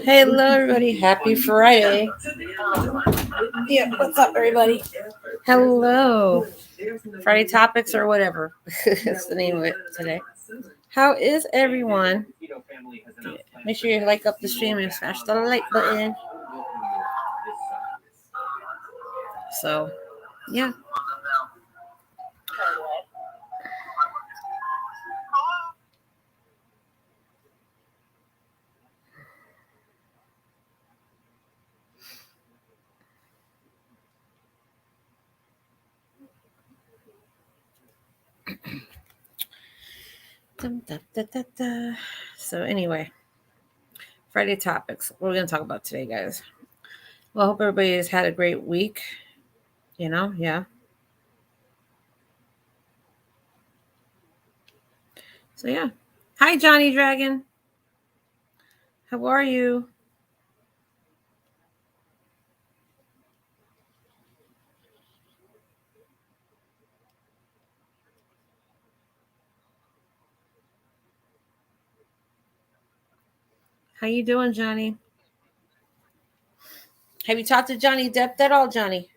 Hello, everybody. Happy Friday. Yeah, what's up, everybody? Hello. Friday topics or whatever. That's the name of it today. How is everyone? Make sure you like up the stream and smash the like button. So, yeah. So, anyway, Friday topics. What are we going to talk about today, guys? Well, I hope everybody has had a great week. Yeah. So, yeah. Hi, Johnny Dragon. How are you? How you doing, Johnny? Have you talked to Johnny Depp at all, Johnny?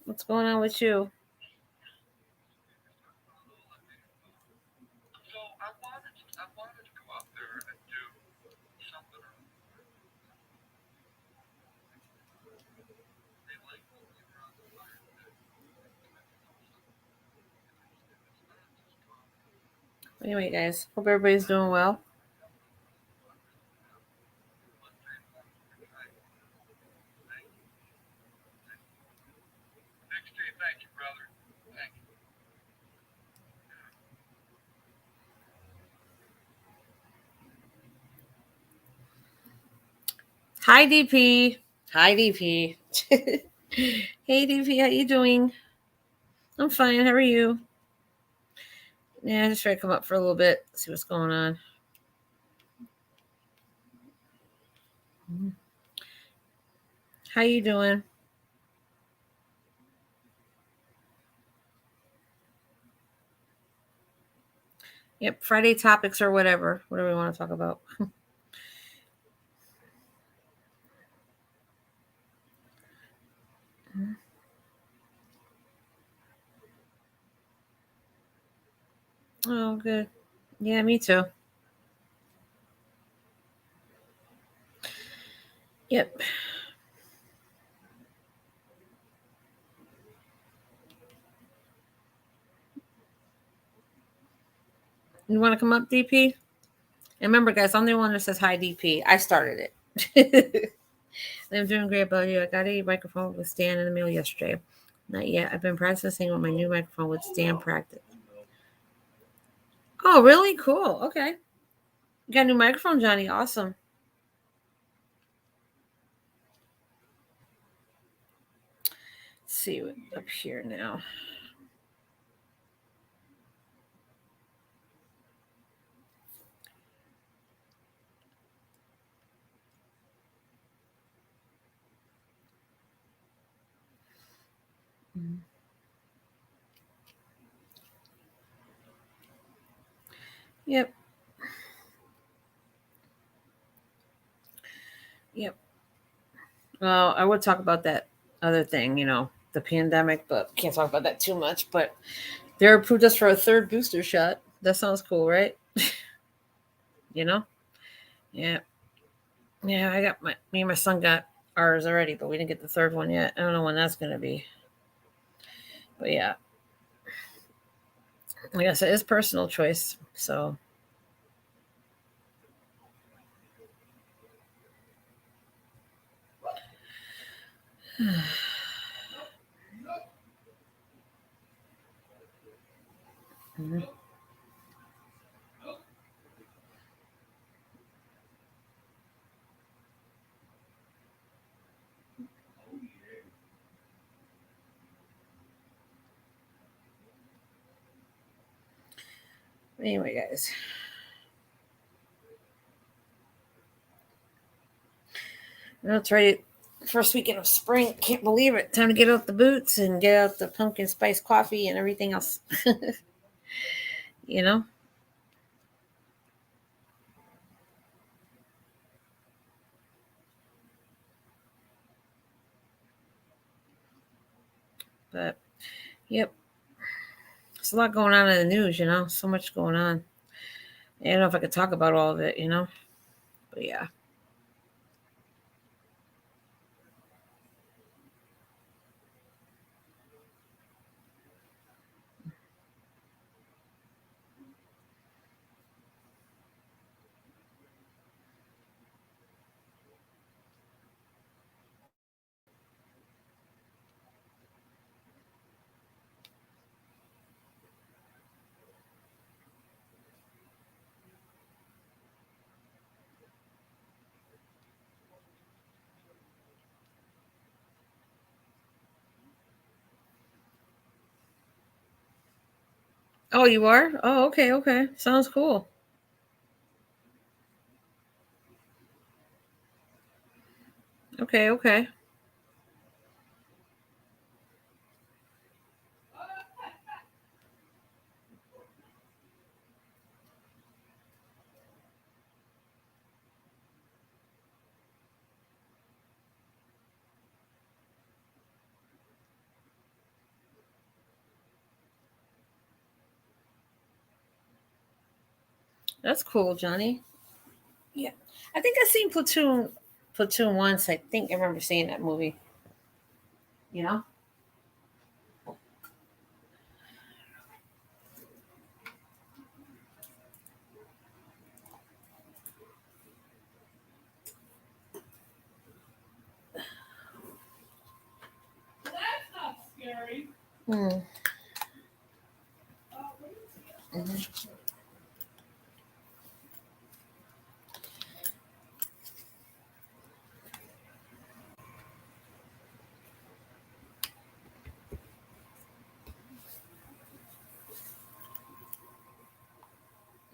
What's going on with you? Anyway, guys, hope everybody's doing well. Hi, DP. Hi, DP. Hey, DP, how you doing? I'm fine. How are you? Yeah, just try to come up for a little bit, see what's going on. How you doing? Yep, Friday topics or whatever we want to talk about. Oh, good. Yeah, me too. Yep. You want to come up, DP? And remember, guys, I'm the one that says hi, DP. I started it. I'm doing great about you. I got a microphone with stand in the mail yesterday. Not yet. I've been practicing with my new microphone with stand practice. Oh, really? Cool. Okay. You got a new microphone, Johnny. Awesome. Let's see what up here now. Yep. Yep. Well, I would talk about that other thing, the pandemic, but can't talk about that too much. But they're approved us for a third booster shot. That sounds cool, right? you know? Yeah. Yeah, me and my son got ours already, but we didn't get the third one yet. I don't know when that's going to be. But yeah. Like I said, it's personal choice. So. Mm-hmm. Anyway, guys. It's right. First weekend of spring. Can't believe it. Time to get out the boots and get out the pumpkin spice coffee and everything else. you know? But, yep. There's a lot going on in the news. So much going on. I don't know if I could talk about all of it. But yeah. Oh, you are? Oh, okay, okay. Sounds cool. Okay, okay. That's cool, Johnny. Yeah. I think I seen Platoon once. I think I remember seeing that movie. You know? Hmm. Mhm.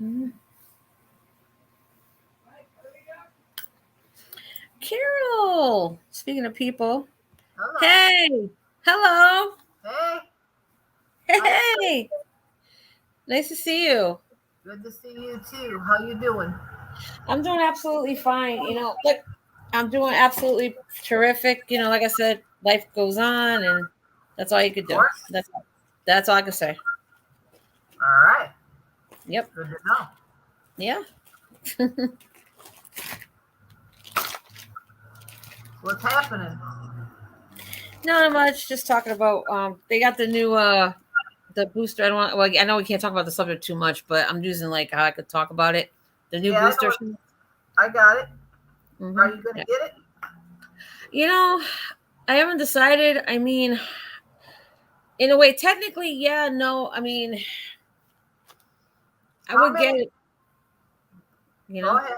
Mhm. Carol. Speaking of people. Hello. Hey. Hello. Hey. How you doing? Hey. Nice to see you. Good to see you too. How you doing? I'm doing absolutely fine. Look, I'm doing absolutely terrific. Like I said, life goes on, and that's all you could Of do. course. That's all I can say. All right. Yep. Good to know. Yeah. What's happening? Not much. Just talking about they got the new the booster. I don't want. Well, I know we can't talk about the subject too much, but I'm using like how I could talk about it. The new Yeah, I know. booster. I got it. Mm-hmm. Are you gonna Yeah. get it? You know, I haven't decided. I mean, in a way, technically, yeah, no. I mean, I How would get many? it. You Go know, ahead.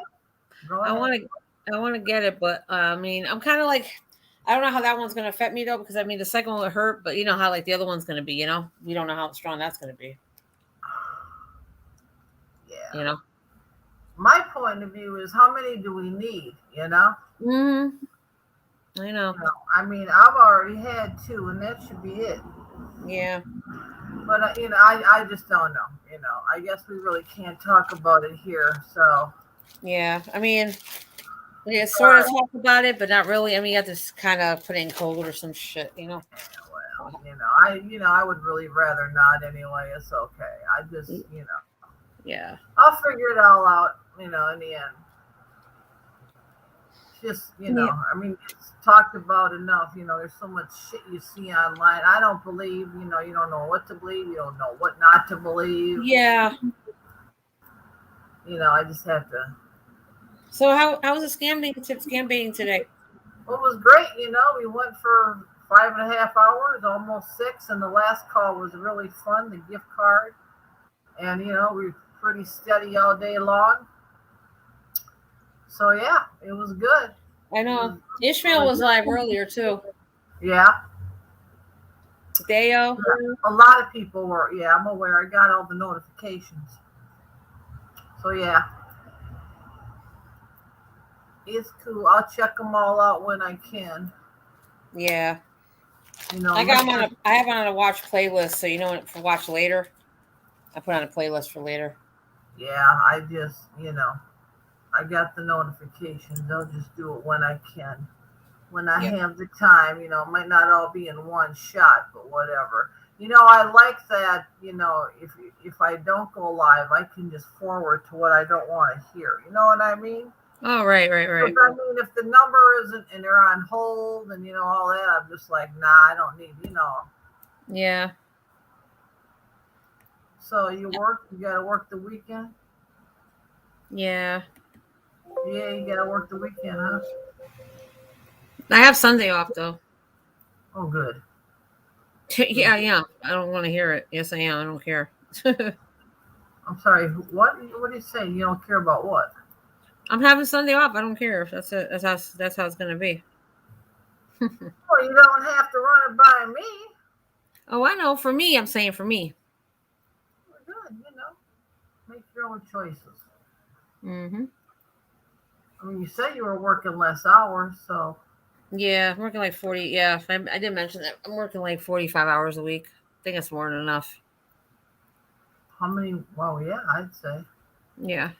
Go I ahead. want to. I want to get it, but I mean, I'm kind of like. I don't know how that one's going to affect me though, because I mean, the second one would hurt, but you know how like the other one's going to be. We don't know how strong that's going to be. You Yeah. know. My point of view is how many do we need? Hmm. I know. I mean, I've already had two, and that should be it. Yeah. But I just don't know. I guess we really can't talk about it here. So, Yeah. I mean, yeah, sort of but talk about it, but not really. I mean, you have to kind of put in code or some shit. yeah, well, I would really rather not anyway. It's okay. I just, Yeah. I'll figure it all out, in the end. Just, Yeah. I mean, it's talked about enough. There's so much shit you see online. I don't believe, you don't know what to believe. You don't know what not to believe. Yeah. I just have to. So how was the scam baiting today? Well, it was great. We went for 5.5 hours, almost 6, and the last call was really fun. The gift card, and we were pretty steady all day long. So yeah, it was good. I It know was Ishmael really was live good. earlier too. Yeah, Deo. a lot of people were. Yeah, I'm aware. I got all the notifications. So yeah, It's cool. I'll check them all out when I can. Yeah. You know, I got them on Mr. a. I have it on a watch playlist, so you know for watch later. I put on a playlist for later. Yeah, I just, I got the notifications. I'll just do it when I can. When I Yep. have the time, it might not all be in one shot, but whatever. I like that, if I don't go live, I can just forward to what I don't want to hear. You know what I mean? Oh, right, right, Because right. I mean, if the number isn't and they're on hold and all that, I'm just like, nah, I don't need. Yeah. So you got to work the weekend. Yeah. Yeah, you got to work the weekend, huh? I have Sunday off though. Oh, good. Yeah, Good. yeah. I don't want to hear it. Yes, I am. I don't care. I'm sorry. What? What do you say? You don't care about what? I'm having Sunday off. I don't care. That's it. That's how it's gonna be. Well, you don't have to run it by me. Oh, I know. For me, I'm saying for me. We're good. Make your own choices. Hmm. I mean, you said you were working less hours, so Yeah, I'm working like 40. Yeah, I did mention that. I'm working like 45 hours a week. I think it's more than enough. how many? Well, yeah, I'd say Yeah.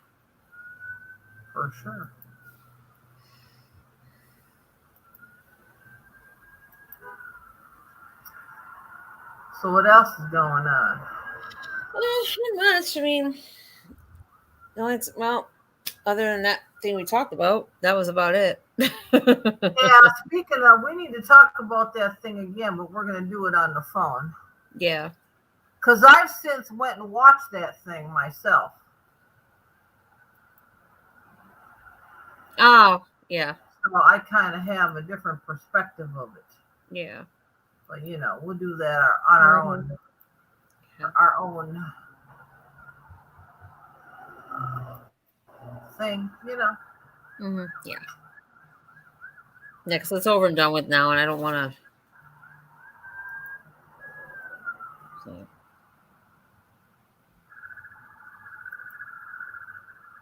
for sure. So what else is going on? Well, not much. I mean, no, well, other than that thing we talked about, that was about it. Yeah, speaking of, we need to talk about that thing again, but we're gonna do it on the phone. Yeah. Cause I've since went and watched that thing myself, Oh, yeah. so I kind of have a different perspective of it. Yeah. But we'll do that on Hmm. Yeah. our own thing. Yeah. Yeah, because it's over and done with now, and I don't want to. So.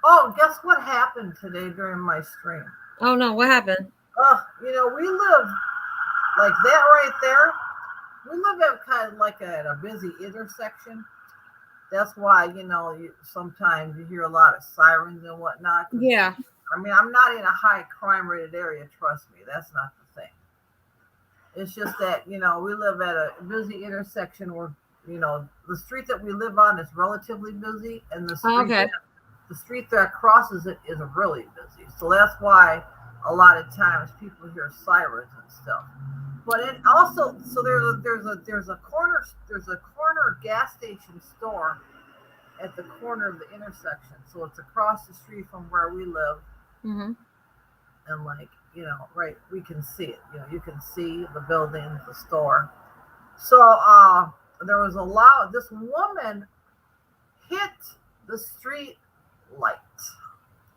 Oh, guess what happened today during my stream? Oh no, what happened? We live like that right there. We live at kind of like at a busy intersection. That's why sometimes you hear a lot of sirens and whatnot. Because Yeah. I mean, I'm not in a high crime rated area. Trust me, that's not the thing. It's just that we live at a busy intersection where the street that we live on is relatively busy, and Oh, okay. the street that crosses it is really busy. So that's why a lot of times people hear sirens and stuff. But it also, so there's a corner gas station store at the corner of the intersection. So it's across the street from where we live, Hmm. and like right, we can see it. You can see the building, the store. So there was a loud. This woman hit the street light,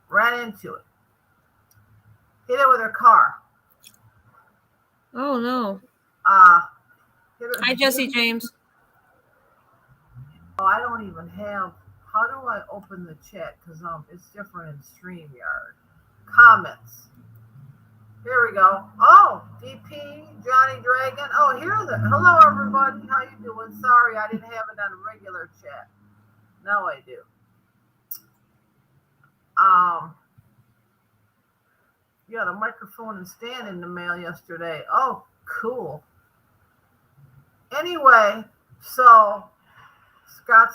ran into it, hit it with her car. Oh no. Uh, Hi, Jesse James. I don't even have. How do I open the chat? Because it's different in Streamyard. Comments. Here we go. Oh, DP, Johnny Dragon. Oh, here's it. Hello, everybody. How you doing? Sorry, I didn't have it on a regular chat. Now I do. Um, yeah, the microphone and stand in the mail yesterday. Oh, cool. Anyway, so Scott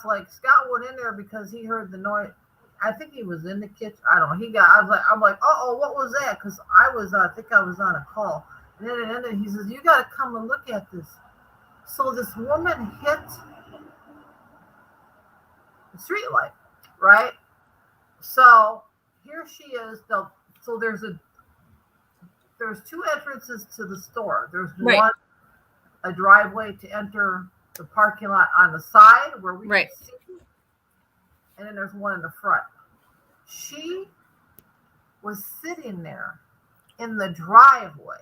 went in there because he heard the noise. I think he was in the kitchen. I don't know. I'm like, oh, what was that? Because I think I was on a call. And then it ended. He says, you got to come and look at this. So this woman hit the street light, right? So here she is. So there's two entrances to the store. There's Right. one, a driveway to enter the parking lot on the side where we Right. can see, and then there's one in the front. She was sitting there in the driveway,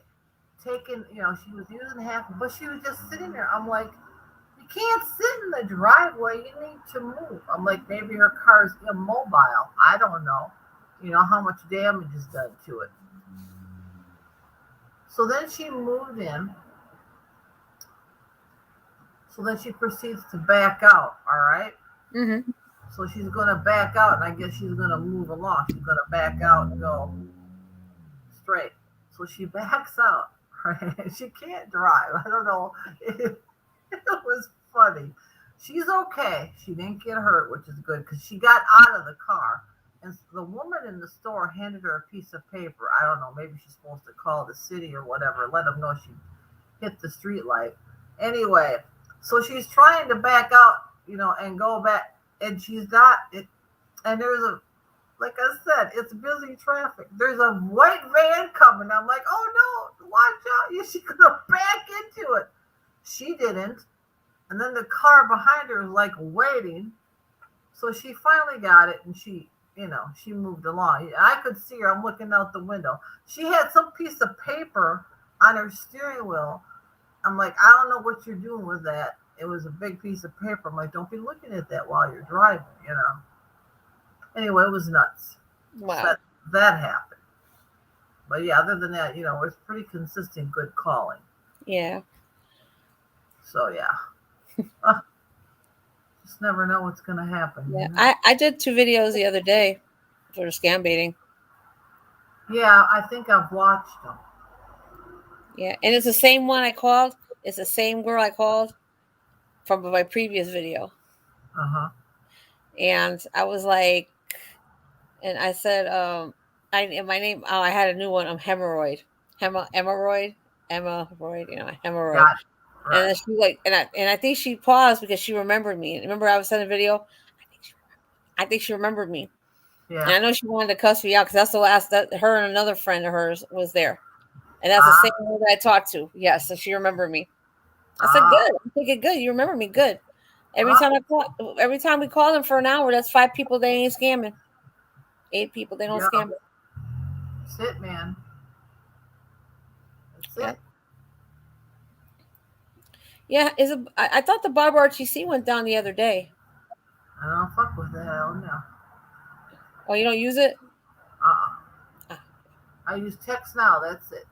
she was using half, but she was just sitting there. I'm like, you can't sit in the driveway. You need to move. I'm like, maybe her car's immobile. I don't know. how much damage is done to it. So then she moved in. So then she proceeds to back out. All right. Mm-hmm. So she's going to back out, and I guess she's going to move along. She's going to back out and go straight. So she backs out. Right? She can't drive. I don't know. It was funny. She's okay. She didn't get hurt, which is good because she got out of the car. And the woman in the store handed her a piece of paper. I don't know. Maybe she's supposed to call the city or whatever, let them know she hit the street light. Anyway, so she's trying to back out, and go back, and she's not. And there's like I said, it's busy traffic. There's a white van coming. I'm like, oh no, watch out! She's gonna back into it. She didn't. And then the car behind her was like waiting. So she finally got it and she moved along. I could see her. I'm looking out the window. She had some piece of paper on her steering wheel. I'm like, I don't know what you're doing with that. It was a big piece of paper. I'm like, don't be looking at that while you're driving. Anyway, it was nuts. So Wow. that happened. But yeah, other than that, it was pretty consistent, good calling. Yeah. So yeah. Uh, just never know what's going to Yeah. happen. I did 2 videos the other day for scam baiting. Yeah, I think I've watched them. Yeah. And it's the same one I called. It's the same girl I called from my previous video. Uh huh. And I was like, and I said, my name, I had a new one. I'm hemorrhoid. Hemorrhoid, hemorrhoid. Got it. And Right. then she like, and I think she paused because she remembered me. Remember, I was sending a video. I think she remembered me, and Yeah. I know she wanted to cuss me out because that's the last that her and another friend of hers was there, and that's the same Ah. one that I talked to. Yes, so she remembered me. I said, Ah. "Good, I'm thinking good. You remember me, good." Every Ah. time I call, every time we call them for an hour, that's 5 people they ain't scamming. 8 people they don't Yeah. scam. That's it, man. That's Yep. it. Yeah, I thought the Barber RTC went down the other day. I don't fuck with that. I don't know. Oh, you don't use it? Uh-uh. Ah. I use text now. That's it.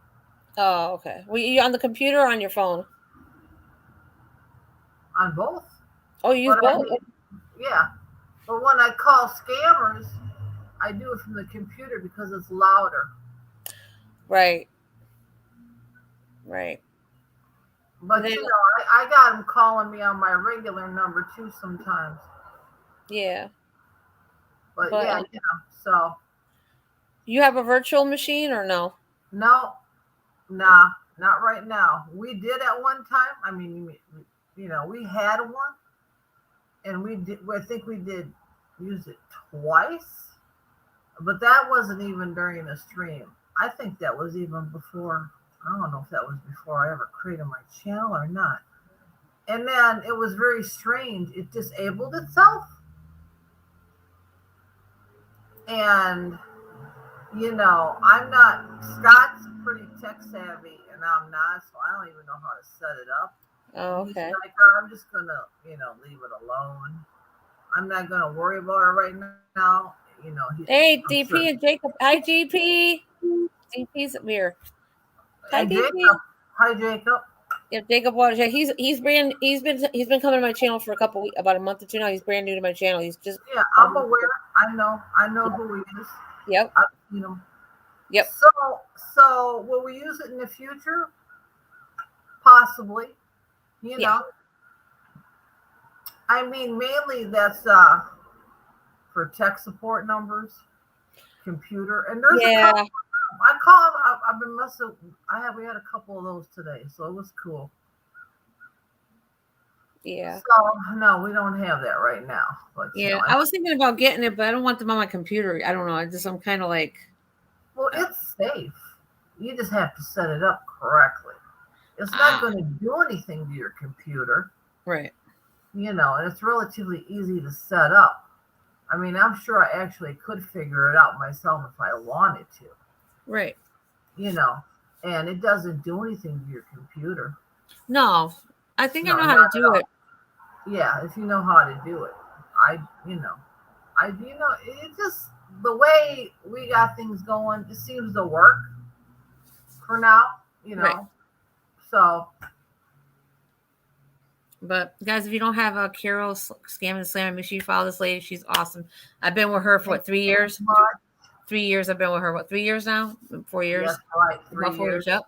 Oh, okay. Were you on the computer or on your phone? On both. Oh, you use But I both? mean, yeah. But when I call scammers, I do it from the computer because it's louder. Right, right. But But then, I got them calling me on my regular number too sometimes. yeah. But But yeah, so you have a virtual machine or no? no, nah, not right now. We did at one time. I mean, we had one, and we did. I think we did use it twice, but that wasn't even during a stream. I think that was even before. I don't know if that was before I ever created my channel or not. And then it was very strange. It disabled itself, and I'm not. Scott's pretty tech savvy, and I'm not, so I don't even know how to set it up. Oh, And he's okay. like, oh, I'm just gonna, leave it alone. I'm not gonna worry about it right now. Hey, I'm sure. DP and Jacob. Hi, GP. DP's here. Hi, And DP. Jacob, hi Jacob. Yeah, Jacob Waters. Yeah, he's been coming to my channel for a couple weeks, about a month or two now. He's brand new to my channel. He's just Yeah, I'm um, aware. I know who he is. yep, I've seen him. yep, So will we use it in the future? Possibly. You yeah, know, I mean, mainly that's for tech support numbers, computer, and there's a couple. yeah, I call. I've been messing. We had a couple of those today, so it was cool. yeah, So no, we don't have that right now. But yeah. I was thinking about getting it, but I don't want them on my computer. I don't know. I'm kind of like, well, uh, it's safe. You just have to set it up correctly. It's not ah, going to do anything to your computer, right, and it's relatively easy to set up. I mean, I'm sure I actually could figure it out myself if I wanted to, right. you know, and it doesn't do anything to your computer. No, I think I No, know not how to at do all. it. Yeah, if you know how to do it. I, you know, it just the way we got things going, it seems to work for now, you Right. know. So But guys, if you don't have a Carol Scam and Slam, make sure you follow this lady. She's awesome. I've been with her for thank what, you so 3 years? much. 3 years. I've been with her. What, 3 years now? 4 years? Yes, right, About 3 4 years. years. Yep.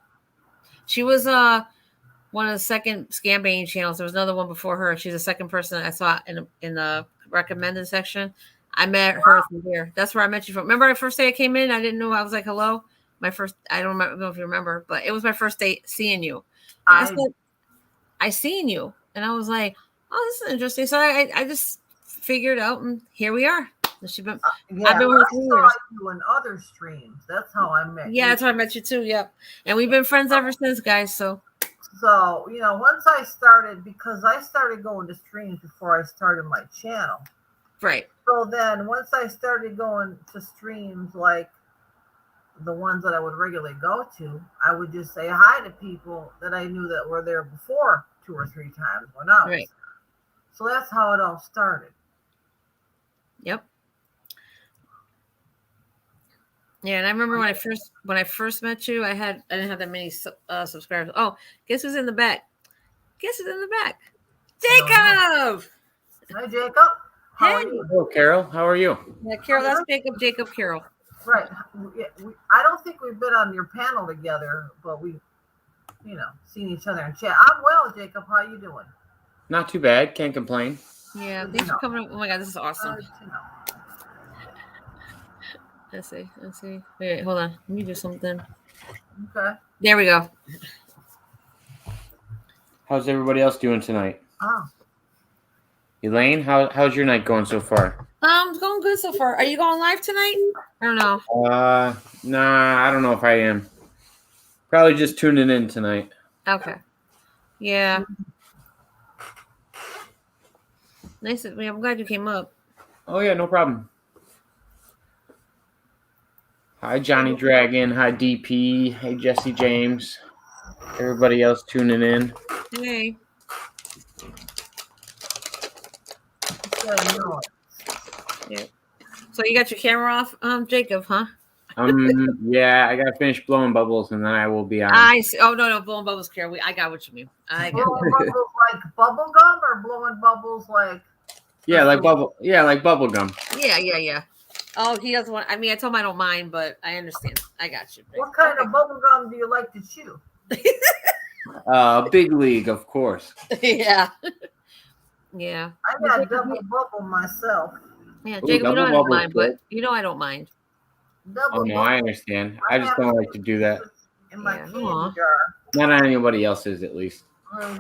She was one of the second scam banging channels. There was another one before her. She's the second person I saw in the recommended section. I met her through there. That's where I met you from. Remember, the first day I came in, I didn't know. I was like, "Hello." My first. I don't know if you remember, but it was my first day seeing you, and I I said, "I seen you," and I was like, "Oh, this is interesting." So I just figured out, and here we are. She been. I've yeah, been but with her I three saw years. you in other streams. That's how I met Yeah, you. that's how I met you too. Yep, and we've been friends ever since, guys. So So, once I started, because I started going to streams before I started my channel. right, So then once I started going to streams like the ones that I would regularly go to, I would just say hi to people that I knew that were there before 2 or 3 times when I was right. there. So that's how it all started. Yep. Yeah, and I remember when I first met you, I didn't have that many subscribers. Oh, guess who's in the back? Guess who's in the back? I don't know. Jacob. Hi, Jacob. How Hey, are you? Hello, Carol. How are you? yeah, Carol. I'm That's good. Jacob. Jacob Carol. Right. I don't think we've been on your panel together, but we, seen each other in chat. I'm well, Jacob. How you doing? Not too bad. Can't complain. Yeah, Good to thanks for know. coming up. Oh my god, this is awesome. Good to know. Let's see. Let's see. Wait, hold on. Let me do something. Okay. There we go. How's everybody else doing tonight? Oh, Elaine, how's your night going so far? It's going good so far. Are you going live tonight? I don't know. Nah, I don't know if I am. Probably just tuning in tonight. Okay. Yeah. Nice. I'm glad you came up. Oh yeah, no problem. Hi, Johnny so Dragon. Hi, DP. Hey, Jesse James. Everybody else tuning in. Hey. no. Yeah. So you got your camera off, Jacob, huh? Yeah, I gotta finish blowing bubbles and then I will be on. I see. Oh no, blowing bubbles, Carol. I got what you mean. I got. Blowing bubbles like bubble gum or blowing bubbles like Yeah, like bubble gum. Yeah. Oh, he doesn't want. I mean, I told him I don't mind, but I understand. I got you. what kind of bubble gum do you like to chew? Big league, of course. Yeah. Yeah. I got double bubble myself. Yeah, Ooh, Jacob, you know I double don't bubble's mind, good. but you know I don't mind. Oh Double no, I bubble understand. I just don't like to do that. in my Yeah, candy aw. jar. Not on anybody else's, at least.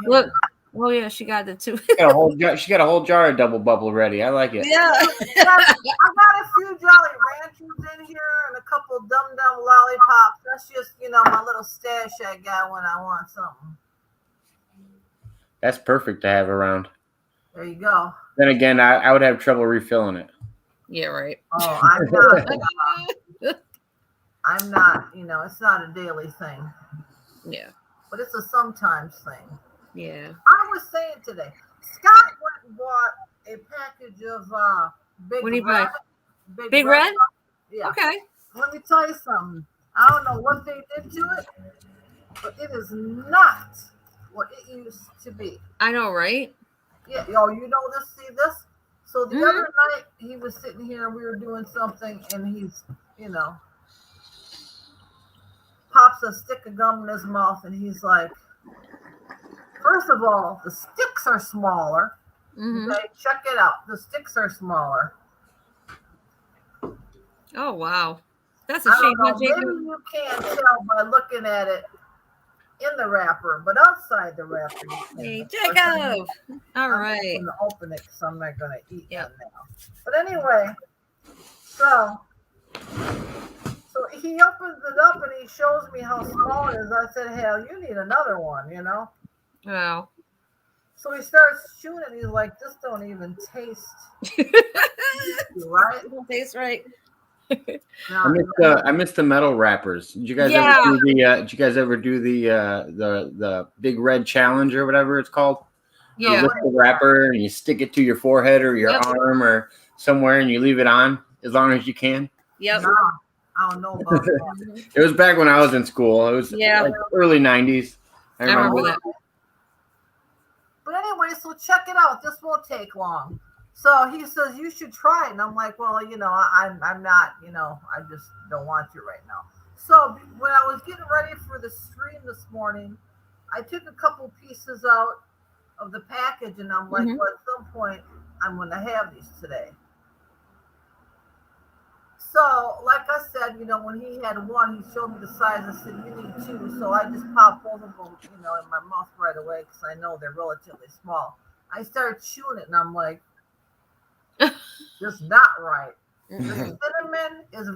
Look. Oh yeah, she got it too. She got a whole jar of double bubble ready. I like it. Yeah. I got a few Jolly Ranchers in here and a couple Dum Dum lollipops. That's just my little stash I got when I want something. That's perfect to have around. There you go. Then again, I would have trouble refilling it. Yeah, right. Oh, I'm not. I'm not. It's not a daily thing, Yeah. but it's a sometimes thing. Yeah. I was saying today, Scott went and bought a package of Big What do you Red. buy? Big Red? Yeah. Okay. Let me tell you something. I don't know what they did to it, but it is not what it used to be. I know, right? Yeah, you know this, see this? So the other night he was sitting here and we were doing something and he's, pops a stick of gum in his mouth and he's like, first of all, the sticks are smaller. Mm-hmm. Okay, check it out. The sticks are smaller. Oh wow. That's a I shame, don't huh, know. Maybe Jacob? you can't tell by looking at it in the wrapper, but outside the wrapper, you can. Hey, Jacob. All right. I'm going to open it because I'm not going to eat them now. But anyway, so he opens it up and he shows me how small it is. I said, hell, you need another one, Wow. So he starts chewing it. He's like, this don't even taste right. It don't taste right. No, I missed the metal wrappers. Did you guys Yeah. ever do the? Did you guys ever do the Big Red Challenge or whatever it's called? You Yeah. lift the wrapper and you stick it to your forehead or your Yep. arm or somewhere and you leave it on as long as you can. Yep. No, I don't know about that. Mhm. It was back when I was in school. It was Yeah. like early '90s. I I remember remember. that. But anyway, so check it out. This won't take long. So he says you should try it, and I'm like, well, I'm not, I just don't want to right now. So when I was getting ready for the stream this morning, I took a couple pieces out of the package, and I'm like, Hmm. well, at some point, I'm going to have these today. So, like I said, when he had one, he showed me the size. I said, you need two. So I just popped both of them, in my mouth right away because I know they're relatively small. I started chewing it, and I'm like, just not right. The Mm-mm. cinnamon is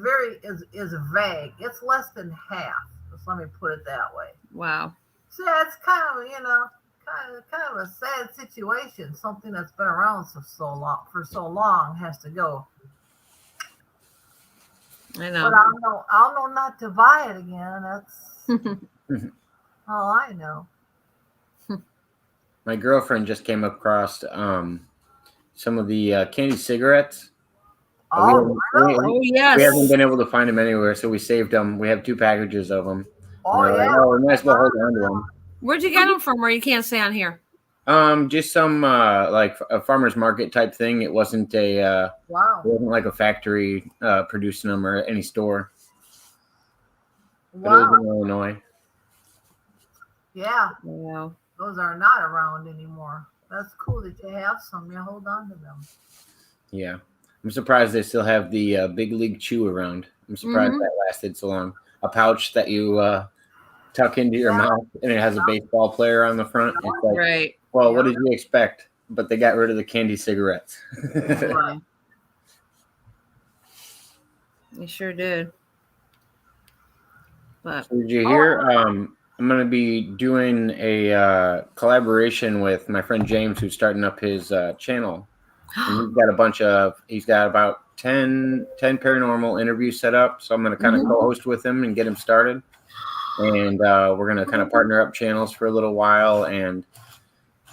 vague. It's less than half. Just let me put it that way. Wow. So yeah, it's kind of a sad situation. Something that's been around for so long has to go. I But know. I'll know not to buy it again. That's all I know. My girlfriend just came across some of the candy cigarettes. We Oh, haven't, really? Oh we haven't yes. been able to find them anywhere, so we saved them. We have 2 packages of them. And Oh, we're like, yeah. oh, we might as well hold on to them. Where'd you get them from? Where you can't say on here? Just some like a farmer's market type thing. It wasn't it Wow. wasn't like a factory producing them or any store, but it was Wow. in Illinois. Yeah. Wow. Those are not around anymore. That's cool that you have some. You hold on to them. Yeah, I'm surprised they still have the Big League Chew around. I'm surprised Hmm. that lasted so long. A pouch that you tuck into your Yeah. mouth, and it has a baseball player on the front. It's like, Right. well, Yeah. what did you expect? But they got rid of the candy cigarettes. Yeah. You sure did. But So did you Oh, hear? I'm going to be doing a collaboration with my friend James, who's starting up his channel, and he's got about 10 paranormal interviews set up. So I'm going to kind of Mhm. co-host with him and get him started, and we're going to kind of partner up channels for a little while, and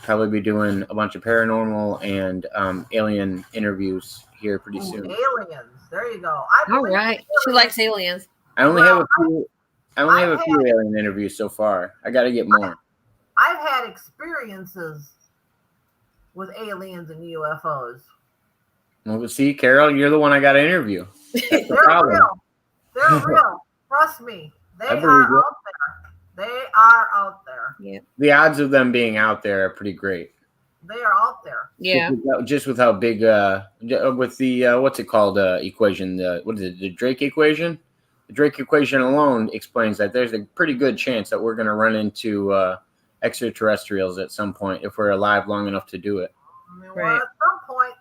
probably be doing a bunch of paranormal and alien interviews here pretty ooh, soon. aliens. There you go. I All believe in right. She aliens. likes aliens. I only have Well, a few. I only have I've a few had alien interviews so far. I got to get more. I've had experiences with aliens and UFOs. Well, see, Carol, you're the one I got to interview. That's the They're problem. real. They're real. Trust me. They I are believe it. out there. They are out there. Yeah. The odds of them being out there are pretty great. They are out there. Yeah. Just with how big, with the what's it called equation? What is it? The Drake equation. The Drake equation alone explains that there's a pretty good chance that we're going to run into extraterrestrials at some point if we're alive long enough to do it. I mean, well, Right. at some point,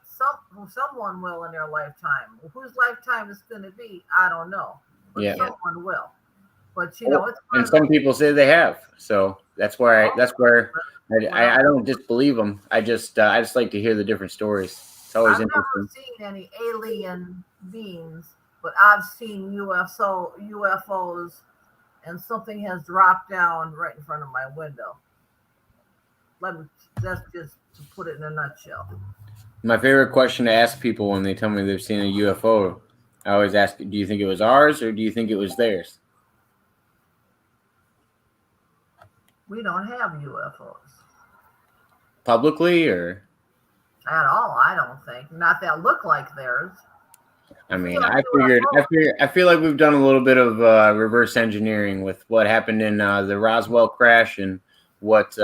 someone will in their lifetime. Whose lifetime it's going to be, I don't know, but Yeah. someone will. But it's And fun. some people say they have. So that's where I Well, don't disbelieve them. I just like to hear the different stories. It's always I've never interesting. seen any alien beings, but I've seen UFOs, and something has dropped down right in front of my window. Let me. That's just to put it in a nutshell. My favorite question to ask people when they tell me they've seen a UFO, I always ask, do you think it was ours or do you think it was theirs? We don't have UFOs Publicly or at all. I don't think. Not that look like theirs. I If we mean, have UFOs, I feel like we've done a little bit of reverse engineering with what happened in the Roswell crash and what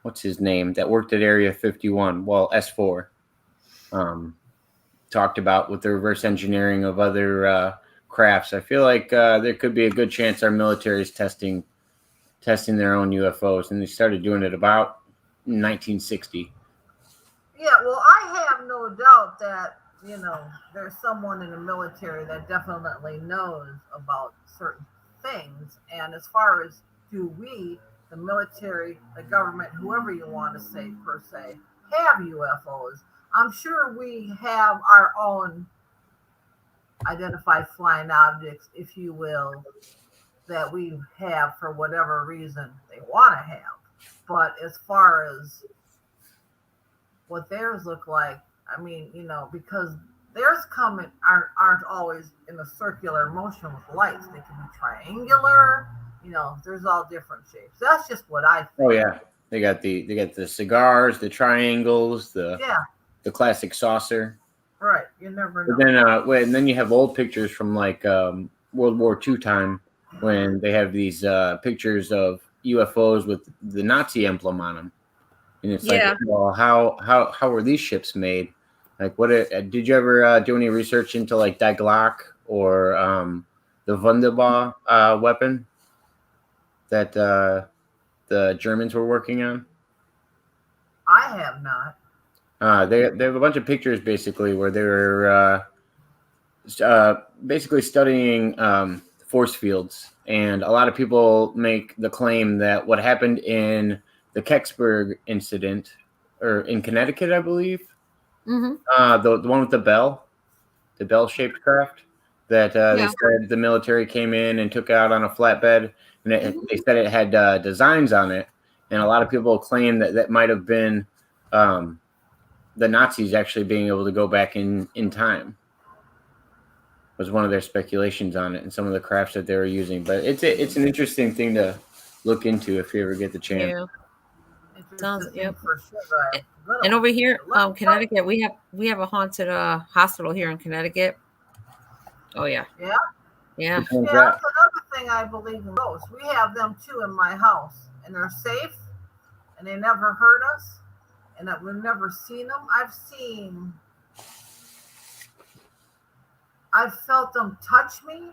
what's his name that worked at Area 51, well S4, talked about with the reverse engineering of other crafts. I feel like there could be a good chance our military is testing their own UFOs, and they started doing it about 1960. yeah. Well, I have no doubt that there's someone in the military that definitely knows about certain things. And as far as do we, the military, the government, whoever you want to say per se, have UFOs? I'm sure we have our own identified flying objects, if you will, that we have for whatever reason they want to have. But as far as what theirs look like, I mean, because theirs aren't always in a circular motion with lights. They can be triangular. There's all different shapes. That's just what I Oh think. yeah, they got the cigars, the triangles, the Yeah, the classic saucer. right. You never But know. then, and then you have old pictures from like World War II time when they have these pictures of UFOs with the Nazi emblem on them, and it's like, Yeah. well, how were these ships made? Like, did you ever do any research into like Die Glock or the Wunderbar weapon that the Germans were working on? I have not. They have a bunch of pictures basically where they were basically studying force fields, and a lot of people make the claim that what happened in the Kecksburg incident, or in Connecticut, I believe, Mm-hmm. the one with the bell shaped craft, that they Yeah. said the military came in and took out on a flatbed, and Mm-hmm. they said it had designs on it, and a lot of people claim that that might have been um, the Nazis actually being able to go back in time, was one of their speculations on it and some of the crafts that they were using. But it's an interesting thing to look into if you ever get the chance. Yeah. Sounds. Interesting Yep. for sure. I'm And gonna over watch here, it. Let me know. Connecticut, we have a haunted hospital here in Connecticut. Oh yeah. Yeah, Yeah. Which one's yeah. that? That's another thing I believe in ghosts. We have them too in my house, and they're safe, and they never hurt us, and that we've never seen them. I've felt them touch me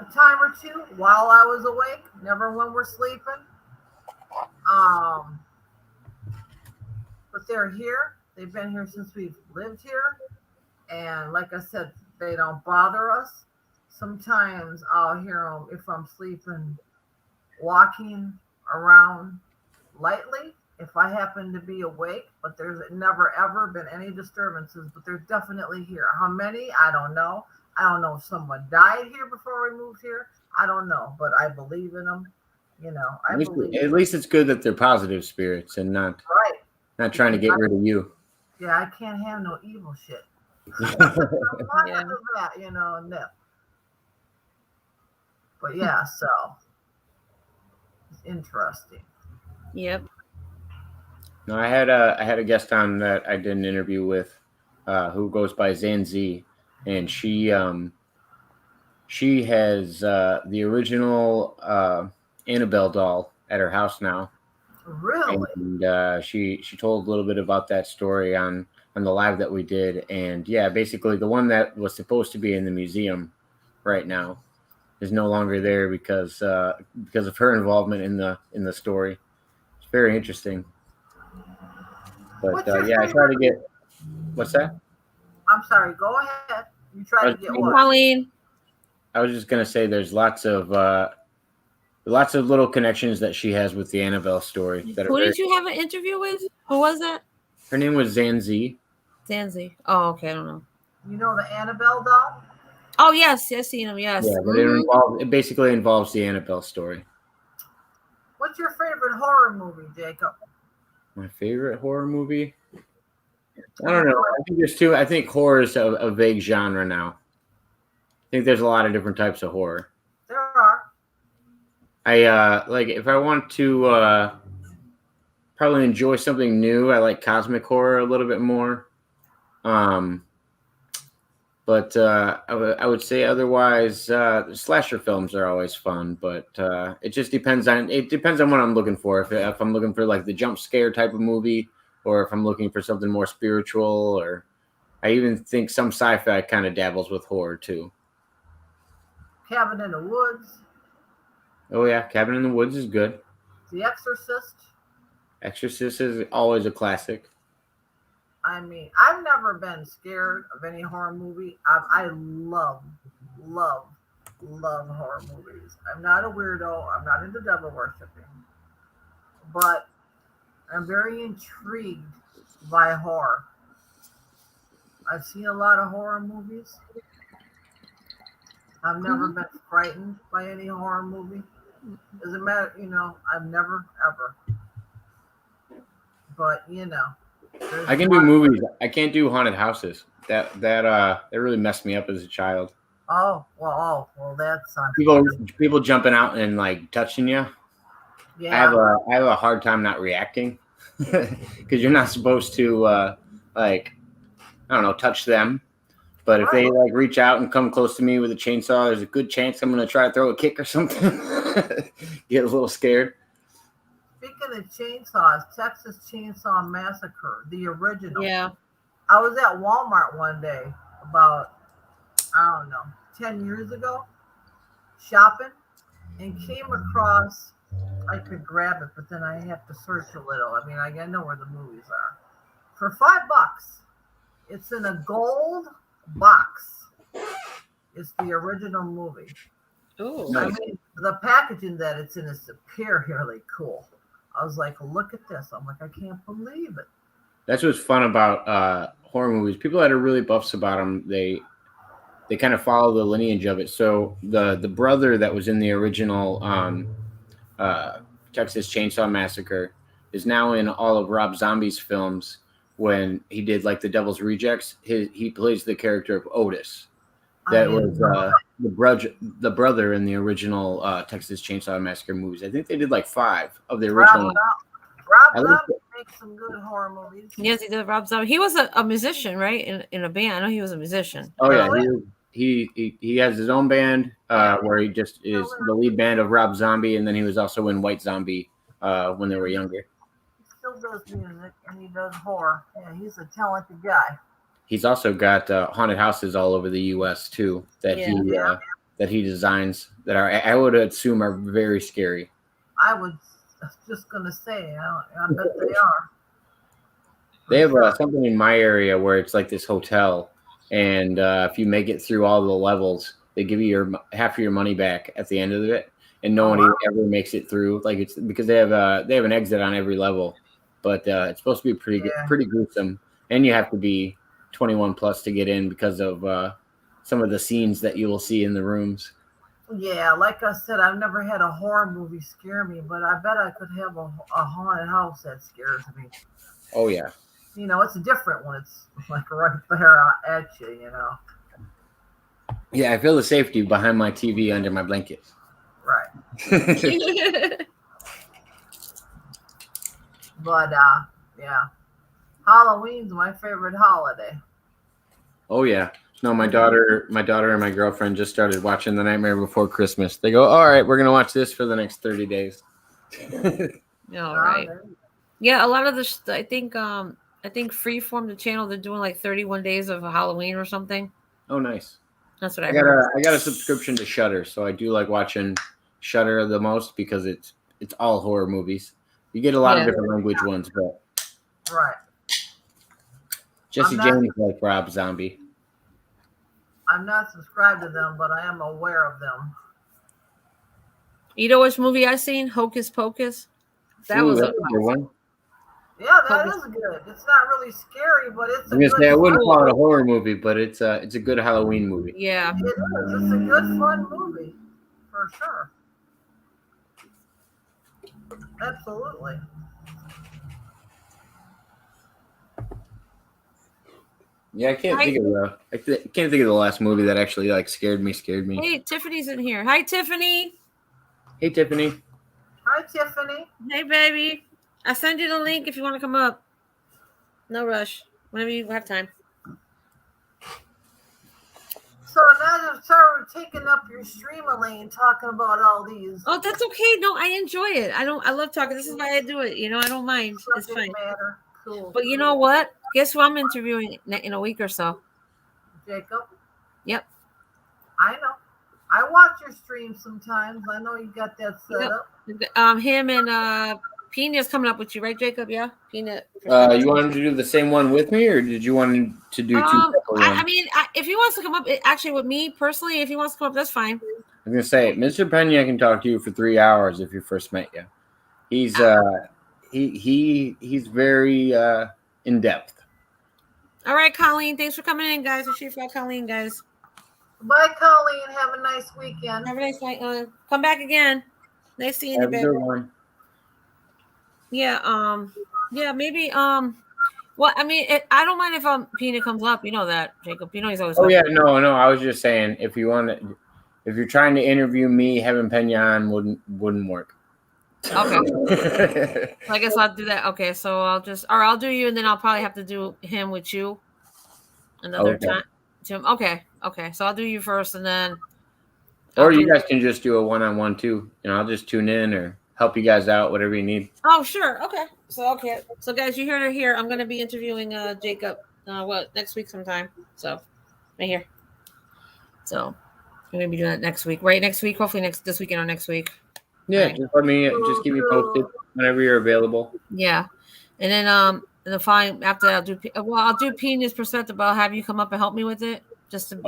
a time or two while I was awake. Never when we're sleeping. Um, but they're here. They've been here since we've lived here. And like I said, they don't bother us. Sometimes I'll hear them if I'm sleeping, walking around lightly if I happen to be awake, but there's never ever been any disturbances, but they're definitely here. How many? I don't know. I don't know if someone died here before we moved here. I don't know, but I believe in them. I believe At in them. least it's good that they're positive spirits and Right. not trying to Because get rid of you. yeah, I can't have no evil shit. Yeah. None of that, no. But yeah, so it's interesting. Yep. No, I had a guest on that I did an interview with, who goes by Zanzi, and she has the original Annabelle doll at her house now, Really? and she told a little bit about that story on the live that we did, and yeah, basically the one that was supposed to be in the museum right now is no longer there because of her involvement in the story. It's very interesting, but What's your yeah, I try favorite? to get what's that? I'm sorry, go ahead. You try I to was, get Hey, what? Colleen. I was just gonna say there's lots of little connections that she has with the Annabelle story that are Who very. did you have an interview with? Who was that? Her name was Zanzi. Zanzi. Oh, okay. I don't know. You know the Annabelle doll? Oh yes, yes, seen him. Yes. Yeah, but Mm-hmm. it basically involves the Annabelle story. What's your favorite horror movie, Jacob? My favorite horror movie? I You don't know. know, I think there's two. I think horror is a vague genre now. I think there's a lot of different types of horror. there are. I like if I want to probably enjoy something new. I like cosmic horror a little bit more. Um, but I would say otherwise, slasher films are always fun. But it depends on what I'm looking for. If I'm looking for like the jump scare type of movie, or if I'm looking for something more spiritual, or I even think some sci-fi kind of dabbles with horror too. Cabin in the Woods, Oh yeah, Cabin in the Woods is good. The Exorcist. Exorcist is always a classic. I mean, I've never been scared of any horror movie. I love, love horror movies. I'm not a weirdo. I'm not into devil worshiping, but I'm very intrigued by horror. I've seen a lot of horror movies. I've never Mm-hmm. been frightened by any horror movie. Doesn't matter, I've never ever. But There's I can do movies. I can't do haunted houses. That really messed me up as a child. That's People unfortunate. people jumping out and like touching you. Yeah, I have a hard time not reacting because you're not supposed to like I don't know touch them. But if they right. like reach out and come close to me with a chainsaw, there's a good chance I'm gonna try to throw a kick or something. Get a little scared. Speaking of chainsaws, Texas Chainsaw Massacre, the original. Yeah. I was at Walmart one day about, I don't know, 10 years ago, shopping, and came across, I could grab it, but then I have to search a little. I mean, I know where the movies are. For $5, it's in a gold box. It's the original movie. Oh. I Nice. mean, the packaging that it's in is superiorly cool. I was like, look at this. I'm like, I can't believe it. That's what's fun about horror movies. People that are really buffs about them, they kind of follow the lineage of it. So the brother that was in the original uh, Texas Chainsaw Massacre is now in all of Rob Zombie's films. When he did like the Devil's Rejects, he plays the character of Otis. I That didn't was know. the brother in the original Texas Chainsaw Massacre movies. I think they did like 5 of the Rob, original. Rob I looked Zombie makes some good horror movies. Yes, he did. Rob Zombie. He was a musician, right? In a band. I know he was a musician. Oh yeah, Really? he has his own band Yeah. where he just is the lead band of Rob Zombie, and then he was also in White Zombie when they were younger. He still does music and he does horror. Yeah, he's a talented guy. He's also got haunted houses all over the U.S. too Yeah. that he designs that are I would assume are very scary. I was just gonna say, I bet they are. They have For sure. something in my area where it's like this hotel, and if you make it through all the levels, they give you your half of your money back at the end of it, and no Oh one wow. ever makes it through. Like it's because they have an exit on every level, but it's supposed to be Yeah. pretty gruesome, and you have to be 21 plus to get in because of some of the scenes that you will see in the rooms. Yeah, like I said, I've never had a horror movie scare me, but I bet I could have a haunted house that scares me. Oh yeah, You know, it's different when it's like right there at you, you know. yeah. I feel the safety behind my TV under my blanket. Right. But yeah. Halloween's my favorite holiday. Oh yeah. No, my daughter and my girlfriend just started watching The Nightmare Before Christmas. They go, "All right, we're gonna watch this for the next 30 days." All right. Yeah, a lot of the I think Freeform the channel they're doing like 31 days of Halloween or something. Oh, nice. That's what I heard. I got a subscription to Shudder, so I do like watching Shudder the most because it's all horror movies. You get a lot of Yeah. different language ones, but Right. Jesse I'm not- James is like Rob Zombie. I'm not subscribed to them, but I am aware of them. You know which movie I seen? Hocus Pocus. That Ooh, was that's a good one. Yeah, that Hocus- is good. It's not really scary, but it's a I'm gonna good say I wouldn't fun. call it a horror movie, but it's a good Halloween movie. Yeah. It is. It's a good fun movie, for sure. Absolutely. Yeah, I can't think of the last movie that actually like scared me. Hey, Tiffany's in here. Hi, Tiffany. Hey, Tiffany. Hi, Tiffany. Hey, baby. I send you the link if you want to come up. No rush. Whenever you have time. So now that we're taking up your streamer lane, talking about all these Oh, that's okay. No, I enjoy it. I love talking. This is why I do it. You know, I don't mind. It's subject fine. matter. Cool. But you know what? Guess who I'm interviewing in a week or so? Jacob? Yep. I know. I watch your stream sometimes. I know you got that set Yep. up. Him and Pina's coming up with you, right, Jacob? Yeah, Pina. You wanted to do the same one with me, or did you want to do two separate ones? I mean, if he wants to come up, actually, with me personally, if he wants to come up, that's fine. I'm gonna say, Mr. Pena can talk to you for 3 hours if you first met you. He's he's very in depth. All right, Colleen. Thanks for coming in, guys. It's your fault, Colleen, guys. Bye, Colleen. Have a nice weekend. Have a nice night. Come back again. Nice seeing you, Have a baby. good one. Yeah. Yeah. Maybe. Well, I mean, I don't mind if Peanut comes up. You know that, Jacob. You know he's always Oh yeah, welcome. no. I was just saying if you want to, if you're trying to interview me, having Pena on wouldn't work. Okay. So I guess I'll do that. Okay, so I'll do you, and then I'll probably have to do him with you another Okay. time. Okay. So I'll do you first, and then I'll Or you do. guys can just do a one-on-one too. I'll just tune in or help you guys out, whatever you need. Oh, sure. So guys, you heard it here. I'm gonna be interviewing Jacob. Next week sometime. So right here. So I'm gonna be doing that next week. Right, next week. Hopefully this weekend or next week. Yeah, Right. just keep me posted whenever you're available. Yeah, and then fine after that I'll do Penis perspective. I'll have you come up and help me with it, just to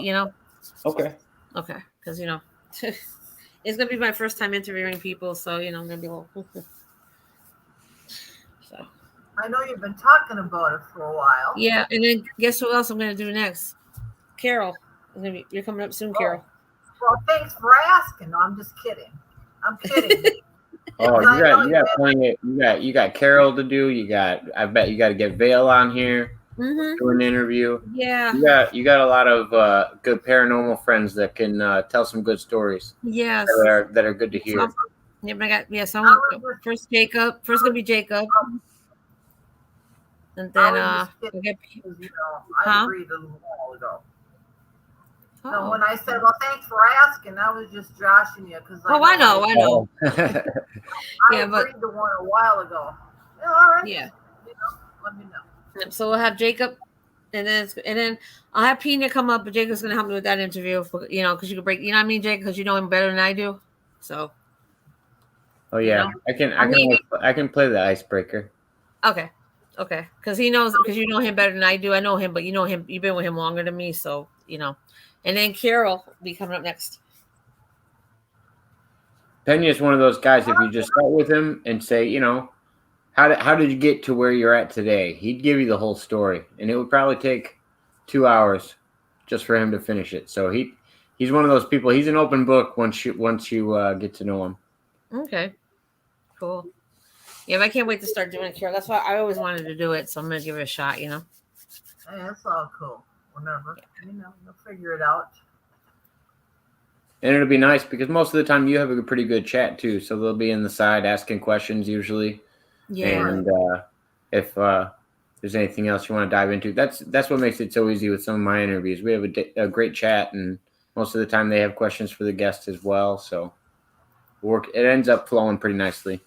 Okay. okay, because it's gonna be my first time interviewing people, so I'm gonna be a little so I know you've been talking about it for a while. yeah, and then guess who else I'm gonna do next? Carol. You're coming up soon, Oh, Carol. well, thanks for asking. No, I'm just kidding. I'm kidding. Oh, I know you you've got been. plenty. You got Carol to do. I bet you got to get Vale on here, Mm-hmm. do an interview. Yeah. You got a lot of good paranormal friends that can tell some good stories Yes. that are good to hear. Yeah, but I got I someone was just, first. Jacob. First gonna be Jacob, and I then was just we kidding get because I huh? agreed a while ago. No, Oh. when I said, "Well, thanks for asking," I was just joshing you because Oh, I know. Oh. I Yeah, but agreed to one a while ago. Yeah, all right. yeah. Let me know. So we'll have Jacob, and then I'll have Pina come up, but Jacob's gonna help me with that interview. Because you can break. You know what I mean, Jacob? Because you know him better than I do. So Oh you yeah, know. I I mean, can play the icebreaker. okay, okay. Because he knows. Because you know him better than I do. I know him, but you know him. You've been with him longer than me, so you know. And then Carol will be coming up next. Pena is one of those guys. If you just start with him and say, how did you get to where you're at today, he'd give you the whole story, and it would probably take 2 hours just for him to finish it. So he's one of those people. He's an open book once you get to know him. Okay, cool. Yeah, but I can't wait to start doing it, Carol. That's why I always wanted to do it, so I'm gonna give it a shot. Hey, that's all cool. Whatever. You'll figure it out. And it'll be nice because most of the time you have a pretty good chat too. So they'll be in the side asking questions usually. Yeah. And if there's anything else you want to dive into, that's what makes it so easy with some of my interviews. We have a great chat, and most of the time they have questions for the guests as well. So it ends up flowing pretty nicely.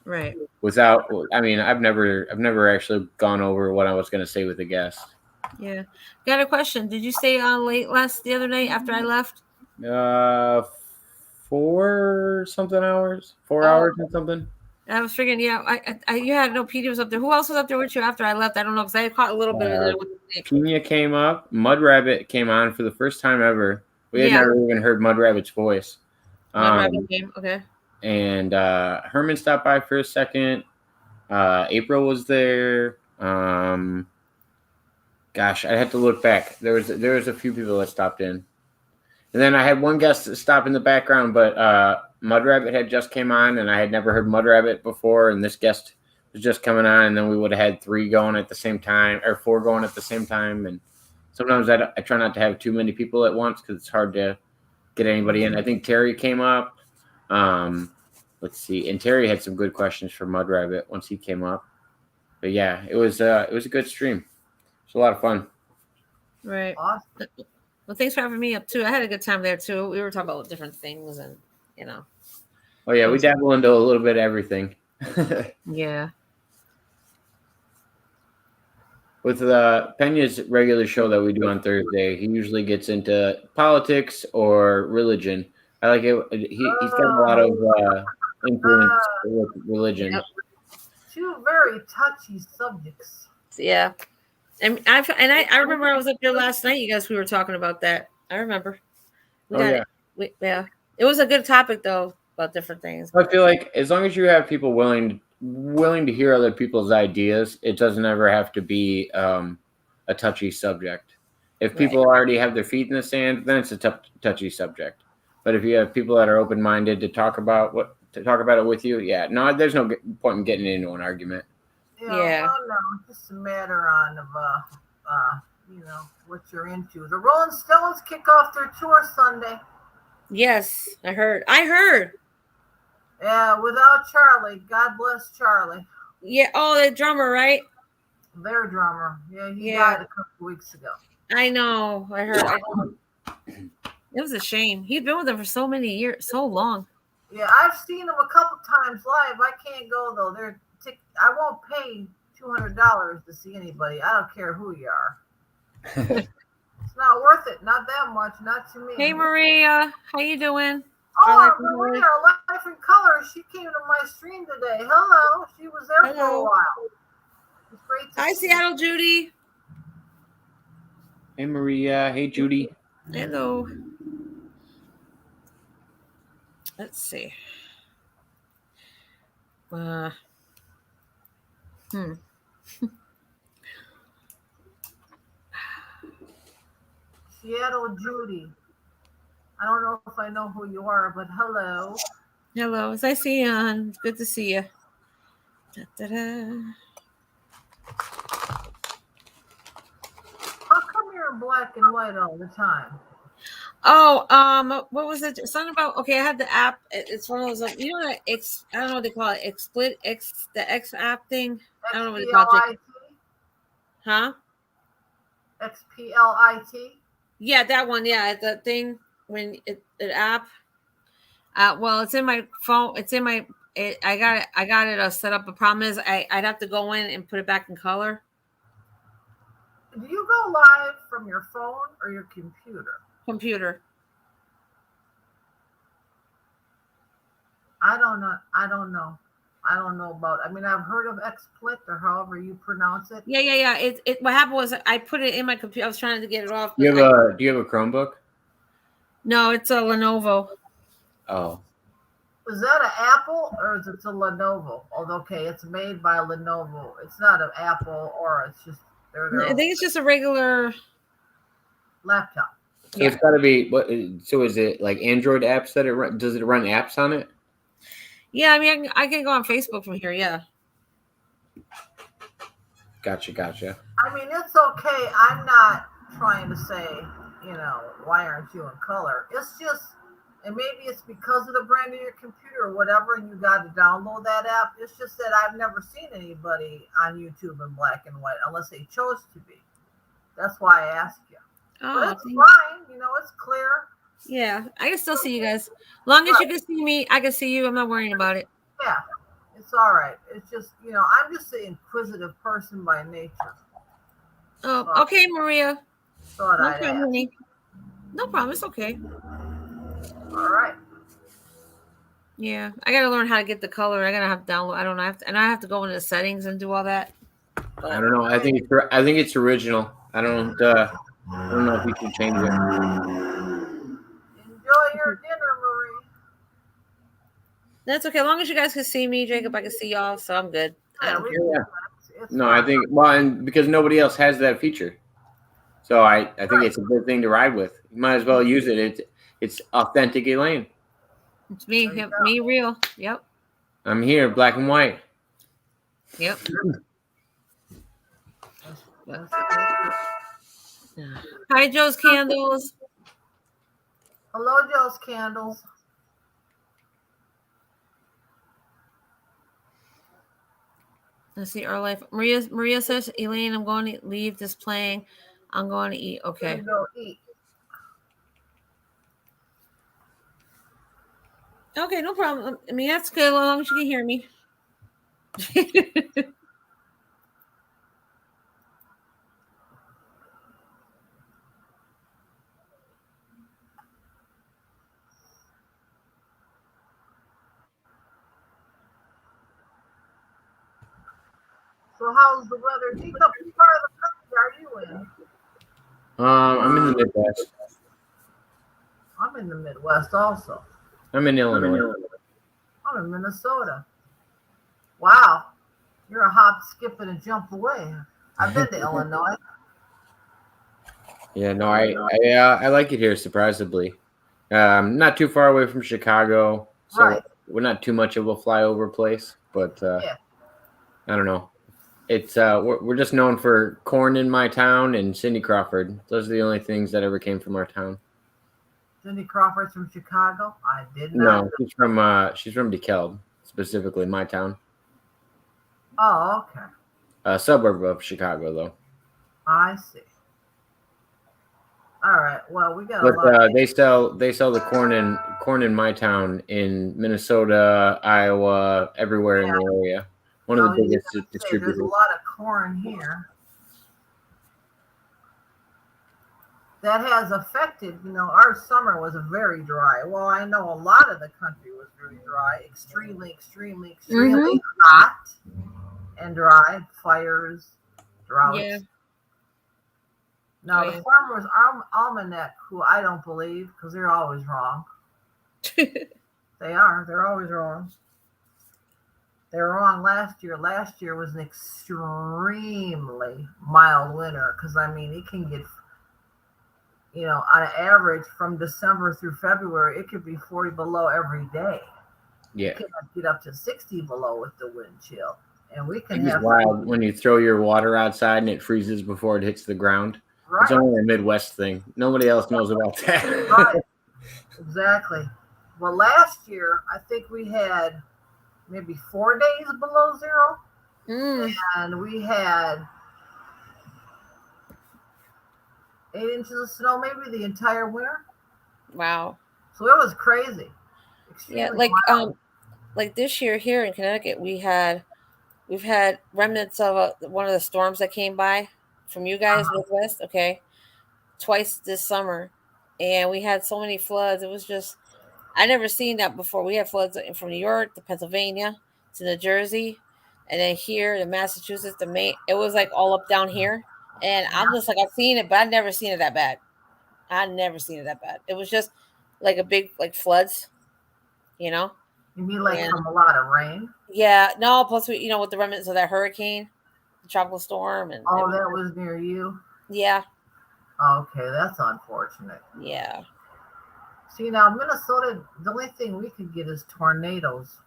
Right. I've never actually gone over what I was going to say with the guest. Yeah. Got a question. Did you stay on late the other night after I left? 4 hours and something. I was figuring, yeah, you had no PD was up there. Who else was up there with you after I left? I don't know because I caught a little bit of it. Pena came up. Mud Rabbit came on for the first time ever. We had never even heard Mud Rabbit's voice. Mud Rabbit came, okay. And Herman stopped by for a second. April was there. Gosh, I had to look back. There was a few people that stopped in. And then I had one guest stop in the background, but Mud Rabbit had just came on, and I had never heard Mud Rabbit before, and this guest was just coming on, and then we would have had 3 going at the same time, or 4 going at the same time. And sometimes I try not to have too many people at once because it's hard to get anybody in. I think Terry came up. Let's see, and Terry had some good questions for Mud Rabbit once he came up. But yeah, it was a good stream. It was a lot of fun. Right. Awesome. Well, thanks for having me up too. I had a good time there too. We were talking about different things, and Oh yeah, we dabble into a little bit of everything. Yeah. With Pena's regular show that we do on Thursday, he usually gets into politics or religion. I like it. He's got a lot of influence with religion. Yep. 2 very touchy subjects. Yeah. And I remember I was up there last night. We were talking about that. I remember. Yeah. It was a good topic though about different things. I feel like as long as you have people willing to hear other people's ideas, it doesn't ever have to be a touchy subject. If people already have their feet in the sand, then it's a touchy subject. But if you have people that are open-minded to talk about it with you, there's no point in getting into an argument. Yeah. Well, no, it's just a matter on of what you're into. The Rolling Stones kick off their tour Sunday. Yes, I heard. I heard. Yeah, without Charlie. God bless Charlie, Yeah. Oh, the drummer, right? their drummer. Yeah, he Yeah. died a couple weeks ago. I know. I heard. It was a shame. He'd been with them for so many years, so long. Yeah, I've seen them a couple times live. I can't go though. I won't pay $200 to see anybody. I don't care who you are. It's not worth it. Not that much. Not to me. Hey, Maria, how you doing? Oh, Maria, Life in Color. She came to my stream today. Hello. She was there for a Hello. while. It's great to Hi, see Seattle, Judy. Hey, Maria. Hey, Judy. Hello. Let's see. Hmm. Seattle Judy. I don't know if I know who you are, but hello. Hello. As I see you, hon. Good to see you. Da-da-da. How come you're in black and white all the time? Oh, what was it? Something about okay. I have the app. It's one of those, you know, I don't know what they call it. The X app thing. I don't know what they call it. XPLIT? Huh? XPLIT? Yeah, that one. Yeah, the thing when the app. Well, it's in my phone. It's in my. I got it. I got it set up. The problem is, I'd have to go in and put it back in color. Do you go live from your phone or your computer? Computer. I don't know. I don't know. I don't know about. I mean, I've heard of XSplit or however you pronounce it. Yeah. It. What happened was I put it in my computer. I was trying to get it off. Do you have a Chromebook? No, it's a Lenovo. Oh. Is that an Apple or is it a Lenovo? Oh, okay, it's made by Lenovo. It's not an Apple or it's just I think it's just a regular laptop. So it's got to be what? So is it like Android apps that it run? Does it run apps on it? Yeah, I mean, I can go on Facebook from here. Yeah. Gotcha. I mean, it's okay. I'm not trying to say, why aren't you in color? It's just, and maybe it's because of the brand of your computer or whatever, and you got to download that app. It's just that I've never seen anybody on YouTube in black and white unless they chose to be. That's why I asked you. Oh, but it's fine. It's clear. Yeah, I can still see you guys. Long as you can see me, I can see you. I'm not worrying about it. Yeah, it's all right. It's just, I'm just an inquisitive person by nature. Oh, okay, Maria. Thought No I'd problem, ask. honey. No problem. It's okay. All right. Yeah, I gotta learn how to get the color. I gotta have to download. I don't know. I have to go into the settings and do all that. I don't know. I think it's original. I don't know if we can change it. Enjoy your dinner, Marie. That's okay. As long as you guys can see me, Jacob, I can see y'all, so I'm good. I don't care. No, I think and because nobody else has that feature, so I think it's a good thing to ride with. You might as well use it. It's authentic Elaine. It's me. Yep, me real. Yep. I'm here, black and white. Yep. Hi, Joe's Candles. Hello, Joe's Candles. Let's see our life. Maria says, Elaine, I'm going to leave this playing. I'm going to eat. Okay. Go eat. Okay, no problem. I mean, that's good as long as you can hear me. So how's the weather? What part of the country are you in? I'm in the Midwest. I'm in the Midwest also. I'm in Illinois. I'm in Minnesota. Wow. You're a hop, skip, and a jump away. I've been to Illinois. Yeah, no, I like it here, surprisingly. Not too far away from Chicago, so we're not too much of a flyover place. But I don't know. It's we're just known for corn in my town and Cindy Crawford. Those are the only things that ever came from our town. Cindy Crawford's from Chicago. I did not No, know. she's from DeKalb, specifically my town, Oh, okay. a suburb of Chicago though. I see. All right. Well, we got a But lot. they sell the corn in my town in Minnesota, Iowa, everywhere in the area. One of I the was just biggest gonna say there's a distributors. lot of corn here. That has affected, our summer was very dry. Well, I know a lot of the country was very dry, extremely, extremely, Mm-hmm. extremely hot and dry, fires, Yeah. droughts. Oh Now, the yeah. Farmer's Almanac, who I don't believe because they're always wrong. They're always wrong. They were wrong last year. Last year was an extremely mild winter because, I mean, it can get on an average from December through February, it could be 40 below every day. Yeah, It can get up to 60 below with the wind chill. And we can it gets have, wild when you throw your water outside and it freezes before it hits the ground. It's right, only a Midwest thing. Nobody else knows about that. right, exactly. Well, last year, I think we had maybe 4 days below zero, Mm. and we had 8 inches of snow maybe the entire winter. Wow. So it was crazy. Yeah, Extremely wild. like this year here in Connecticut, we've had remnants of one of the storms that came by from you guys, Midwest. Okay, twice this summer, and we had so many floods. It was just I never seen that before. We had floods from New York to Pennsylvania to New Jersey, and then here to Massachusetts to Maine. It was like all up down here, and I'm just like I've seen it, but I've never seen it that bad. I never seen it that bad. It was just like a big like floods, you know. You mean like And from a lot of rain? yeah, no. Plus, with the remnants of that hurricane, the tropical storm, and Oh, everything. that was near you? Yeah, Okay, that's unfortunate. yeah. See, now Minnesota, the only thing we could get is tornadoes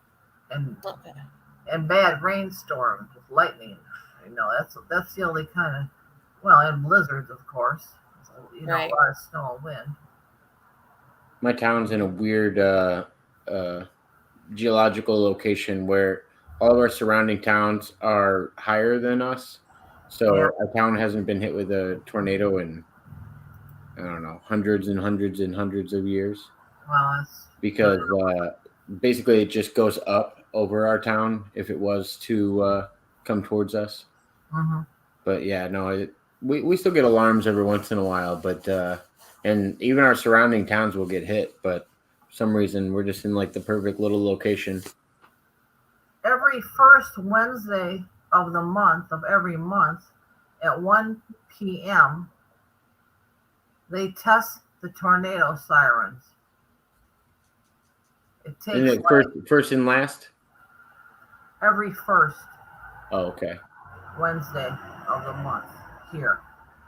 and Okay. and bad rainstorms with lightning. That's the only kind of, well, and blizzards, of course. So, a Right. lot of snow and wind. My town's in a weird uh, geological location where all of our surrounding towns are higher than us. Yeah, So our town hasn't been hit with a tornado in I don't know hundreds and hundreds and hundreds of years well, that's good. because basically it just goes up over our town if it was to come towards us. Hmm. But yeah, no, we still get alarms every once in a while, but and even our surrounding towns will get hit, but for some reason we're just in like the perfect little location. Every first Wednesday of the month, of every month, at 1 p.m., they test the tornado sirens. It Isn't takes it like first and last? every first Oh, okay. Wednesday of the month here.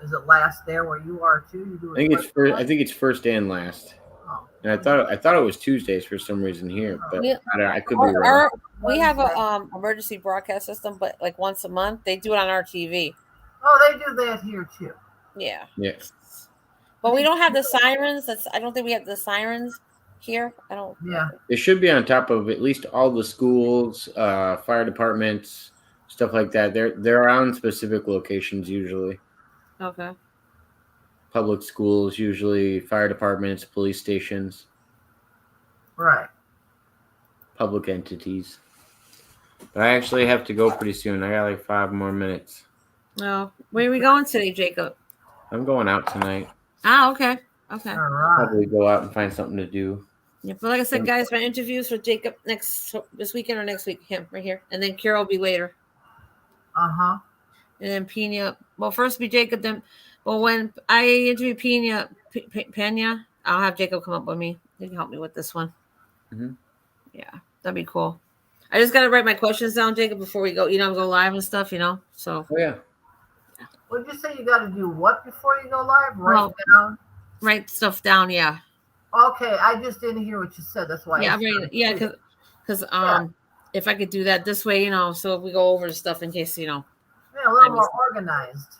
Is it last there where you are too? You do I it think it's first and first. I last? think it's first and last. Oh, And I thought it was Tuesdays for some reason here, but We I could be wrong. we have a Wednesday. emergency broadcast system, but like once a month they do it on our TV. Oh, they do that here too. Yeah, Yeah, but we Me don't have the too. sirens. I don't think we have the sirens here. I don't. Yeah. it should be on top of at least all the schools, fire departments, stuff like that. They're on specific locations usually. Okay. Public schools usually, fire departments, police stations, Right. public entities. But I actually have to go pretty soon. I got like 5 more minutes. No, where are we going today, Jacob? I'm going out tonight. Ah, okay, okay. All right. Probably go out and find something to do. Yeah, but like I said, guys, my interviews for Jacob this weekend or next week. Him right here, and then Carol will be later, Uh-huh. and then Pina. Well, first be Jacob, then. Well, when I interview Pena, I'll have Jacob come up with me. He can help me with this one. Mhm. Yeah, that'd be cool. I just gotta write my questions down, Jacob, before we go. Go live and stuff. So Oh yeah. What did you say you got to do what before you go live? Write Well- down? write stuff down. Yeah, Okay, I just didn't hear what you said. That's why yeah, I right. said Yeah, it. because if I could do that this way, so if we go over the stuff in case organized.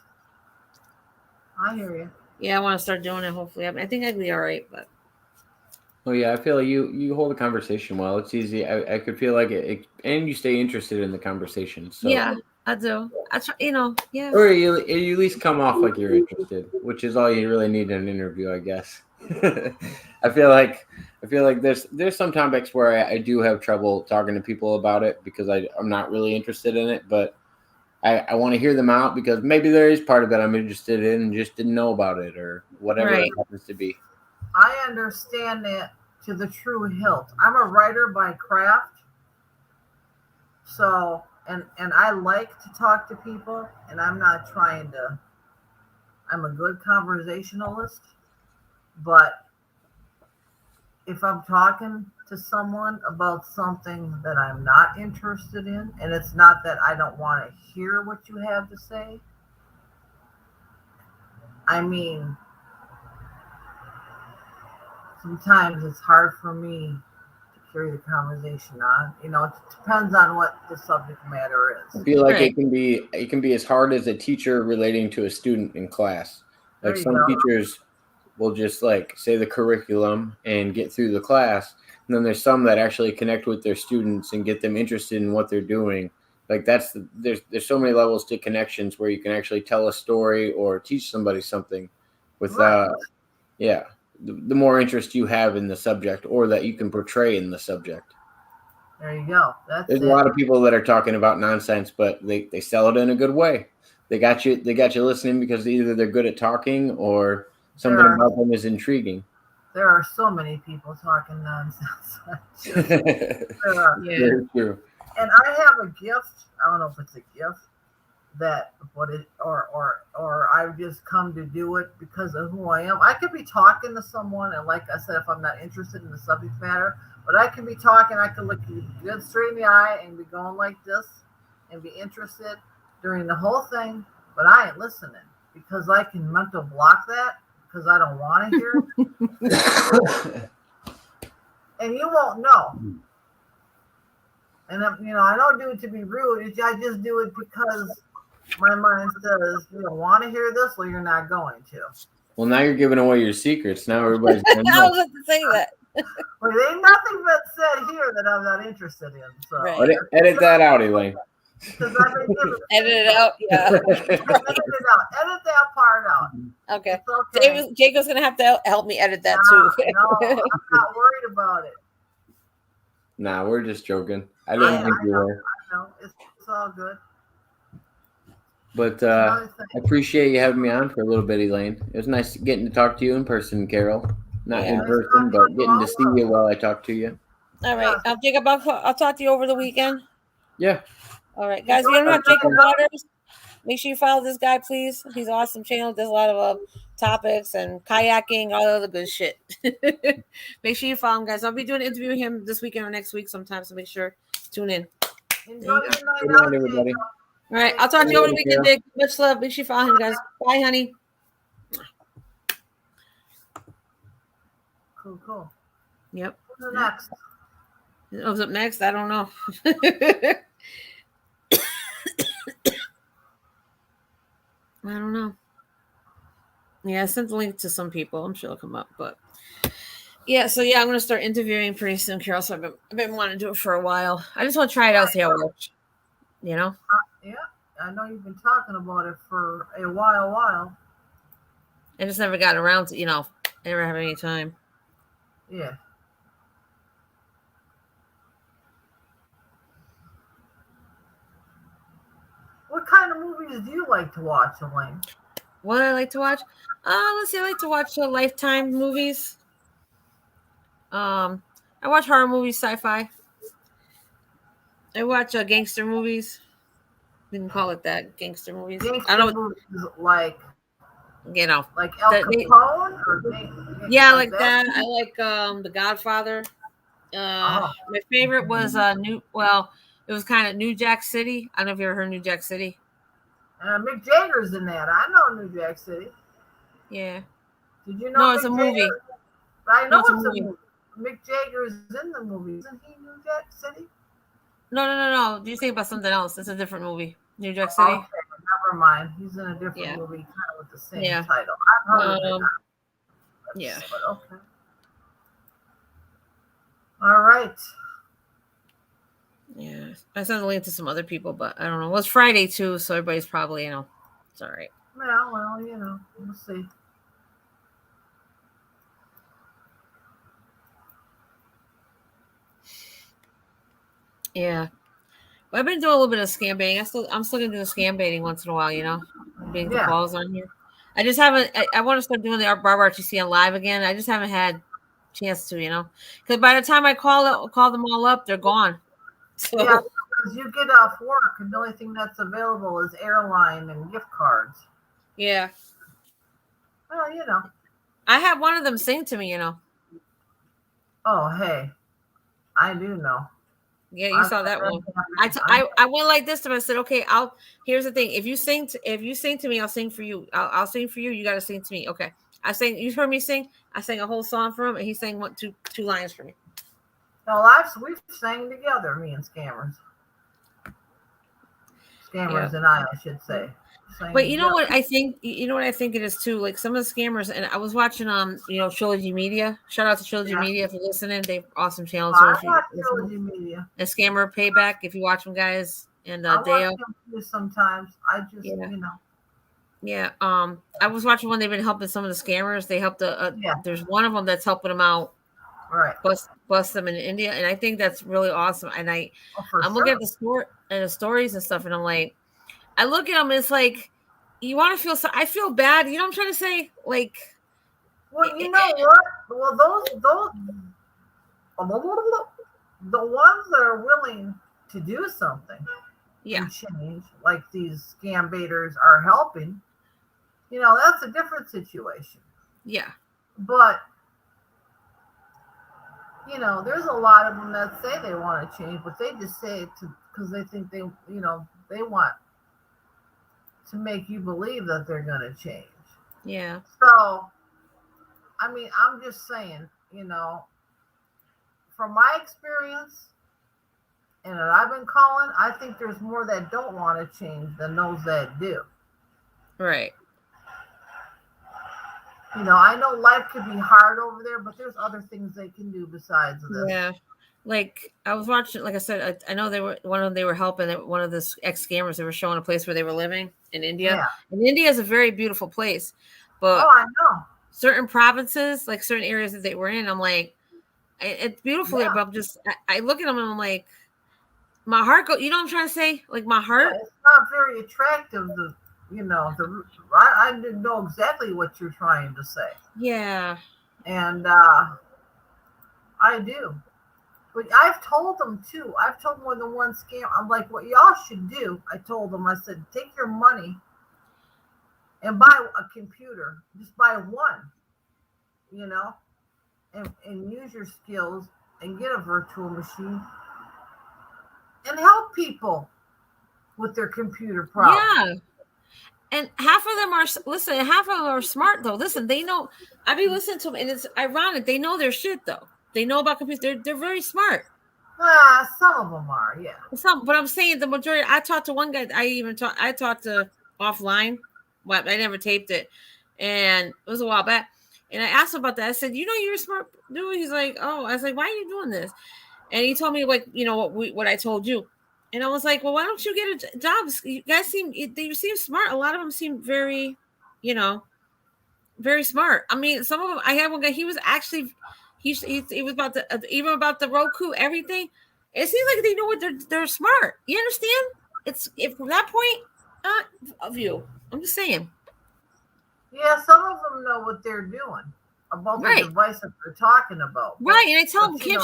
I hear you. Yeah, I want to start doing it. Hopefully, I think I'd be all right. But Oh yeah, I feel like you hold a conversation well. It's easy. I could feel like and you stay interested in the conversation. So, yeah, I do. I try, yeah. or you at least come off like you're interested, which is all you really need in an interview, I guess. I feel like there's some topics where I do have trouble talking to people about it because I'm not really interested in it, but I want to hear them out because maybe there is part of it I'm interested in and just didn't know about it or whatever it Right. happens to be. I understand that to the true hilt. I'm a writer by craft, so and I like to talk to people, and I'm not trying to. I'm a good conversationalist, but if I'm talking to someone about something that I'm not interested in, and it's not that I don't want to hear what you have to say. I mean, sometimes it's hard for me to carry the conversation on. It depends on what the subject matter I is. feel like Right. it can be as hard as a teacher relating to a student in class. Like There you some go. teachers will just like say the curriculum and get through the class, and then there's some that actually connect with their students and get them interested in what they're doing. Like there's so many levels to connections where you can actually tell a story or teach somebody something with Right. yeah, the more interest you have in the subject or that you can portray in the subject. There you go. That's There's a it. lot of people that are talking about nonsense, but they sell it in a good way. They got you listening because either they're good at talking or There something are about them is intriguing. there are so many people talking nonsense. Just Very there are, Yeah. true. and I have a gift. I don't know if it's a gift that what it or I've just come to do it because of who I am. I could be talking to someone, and like I said, if I'm not interested in the subject matter, but I can be talking. I can look you dead straight in the eye and be going like this and be interested during the whole thing, but I ain't listening because I can mental block that because I don't want to hear it, and you won't know. And I don't do it to be rude. I just do it because my mind says you don't want to hear this, well, you're not going to. Well, now you're giving away your secrets. Now everybody's gonna I know. was about to say that. Well, there ain't nothing but said here that I'm not interested in. So Right. Edit that out, Elaine. because I've been given Edit it out. Yeah. edit it out, edit that part out. Okay. It's okay. Jacob's gonna have to help me edit that No, too. I'm not worried about it. Nah, we're just joking. I I, didn't I think you know, were. I know. It's all good. But Another I thing. appreciate you having me on for a little bit, Elaine. It was nice getting to talk to you in person, Carol. Not Yeah. in Nice person, talking but to you getting to see also. you while I talk to you. All right. Yes. Jacob, I'll talk to you over the weekend. Yeah. All right, guys. If Enjoy you don't your have night Jacob out. Waters, make sure you follow this guy, please. He's an awesome channel. Does a lot of topics and kayaking, all the good shit. Make sure you follow him, guys. I'll be doing an interview with him this weekend or next week sometime. So make sure tune in. Enjoy There you your go. night Good out, night, everybody. Jacob. All right. Take I'll talk to you over care. the weekend, Carol. Dick. Much love. Make sure you follow him, guys. Bye, honey. Cool. Yep. Who's next? What's up next? I don't know. I don't know. Yeah, I sent the link to some people. I'm sure it'll come up. But yeah, so yeah, I'm gonna start interviewing pretty soon, Carol. So I've been wanting to do it for a while. I just want to try it out, see how it works. You know? Yeah, I know you've been talking about it for a while. I just never got around to, I never have any time. Yeah. What kind of movies do you like to watch, Elaine? What I like to watch? Let's see. I like to watch Lifetime movies. I watch horror movies, sci-fi. I watch gangster movies. We can call it that, gangster movies. I Gangster don't know. movies like Like El Capone or yeah, like like that. I like The Godfather. Oh, My favorite was it was kind of New Jack City. I don't know if you ever heard New Jack City. Mick Jagger's in that. I know New Jack City. Yeah. Did you know No, it's Mick a movie. Jagger? I No, know it's a it's a movie. movie. Mick Jagger is in the movie. Isn't he New Jack City? No. You think about something else. It's a different movie. New Jack City. Okay, never mind. He's in a different Yeah. movie, kind of with the same Yeah. title. I've heard of it, Um. Yeah. but okay. All right. Yeah. I sent the link to some other people, but I don't know. Well, it's Friday too, so everybody's probably it's all right. Yeah, well, we'll see. Yeah. But I've been doing a little bit of scam baiting. I'm still gonna do the scam baiting once in a while. Being the Yeah. calls on here. I just haven't. I want to start doing the Barber RTC on live again. I just haven't had chance to. Because by the time I call them all up, they're gone. Yeah, So because you get off work and the only thing that's available is airline and gift cards. yeah, Well. I had one of them sing to me. Oh, hey, I do know. Yeah, you I've saw had that one. that happen. I went like this to him. I said, okay, here's the thing. If you sing to me, I'll sing for you. I'll sing for you. You got to sing to me. Okay. I sang. You heard me sing. I sang a whole song for him, and he sang two lines for me. No, we've sang together, me and scammers. Scammers and I should say. But you know what I think? You know what I think it is too. Like some of the scammers, and I was watching Trilogy Media. Shout out to Trilogy Media if you're listening. They've awesome channels. I watch Trilogy Media. And Scammer Payback if you watch them, guys. And I watch Dale. them too sometimes. I just Yeah. I was watching one. They've been helping some of the scammers. They helped there's one of them that's helping them out. Right. Bust them in India, and I think that's really awesome. And I'm looking at the stories and stuff, and I'm like, I look at them, and it's like, you want to feel so. I feel bad. You know what I'm trying to say? Like, well, you know what? Well, those the ones that are willing to do something and change, like these scam baiters are helping. That's a different situation. Yeah. But there's a lot of them that say they want to change, but they just say it because they think they want to make you believe that they're going to change. Yeah. So, I mean, I'm just saying, from my experience and that I've been calling, I think there's more that don't want to change than those that do. Right. I know life could be hard over there, but there's other things they can do besides this. Yeah. Like I was watching, like I said, I know they were helping one of the ex scammers. They were showing a place where they were living in India. Yeah. And India is a very beautiful place, but I know certain provinces, like certain areas that they were in, I'm like, it's beautiful there, but I look at them and I'm like, my heart goes. You know what I'm trying to say? Like my heart. Yeah, it's not very attractive. I didn't know exactly what you're trying to say. Yeah. And I do. But I've told them too. I've told more than one scam. I'm like, what y'all should do, I told them, I said, take your money and buy a computer. Just buy one, and use your skills and get a virtual machine and help people with their computer problems. Yeah. And half of them are smart though. Listen, they know. I be listening to them, and it's ironic. They know their shit though. They know about computers. They're very smart. Some of them are, yeah. But I'm saying the majority. I talked to one guy. I talked to offline. But I never taped it, and it was a while back. And I asked him about that. I said, you're a smart dude. He's like, oh. I was like, why are you doing this? And he told me what I told you. And I was like, well, why don't you get a job? You guys seem smart. A lot of them seem very, very smart. I mean, some of them. I had one guy. He was actually. He was about even about the Roku, everything. It seems like they know what they're smart. You understand? If from that point of view, I'm just saying. Yeah, some of them know what they're doing about the device that they're talking about. Right, and I tell them, can't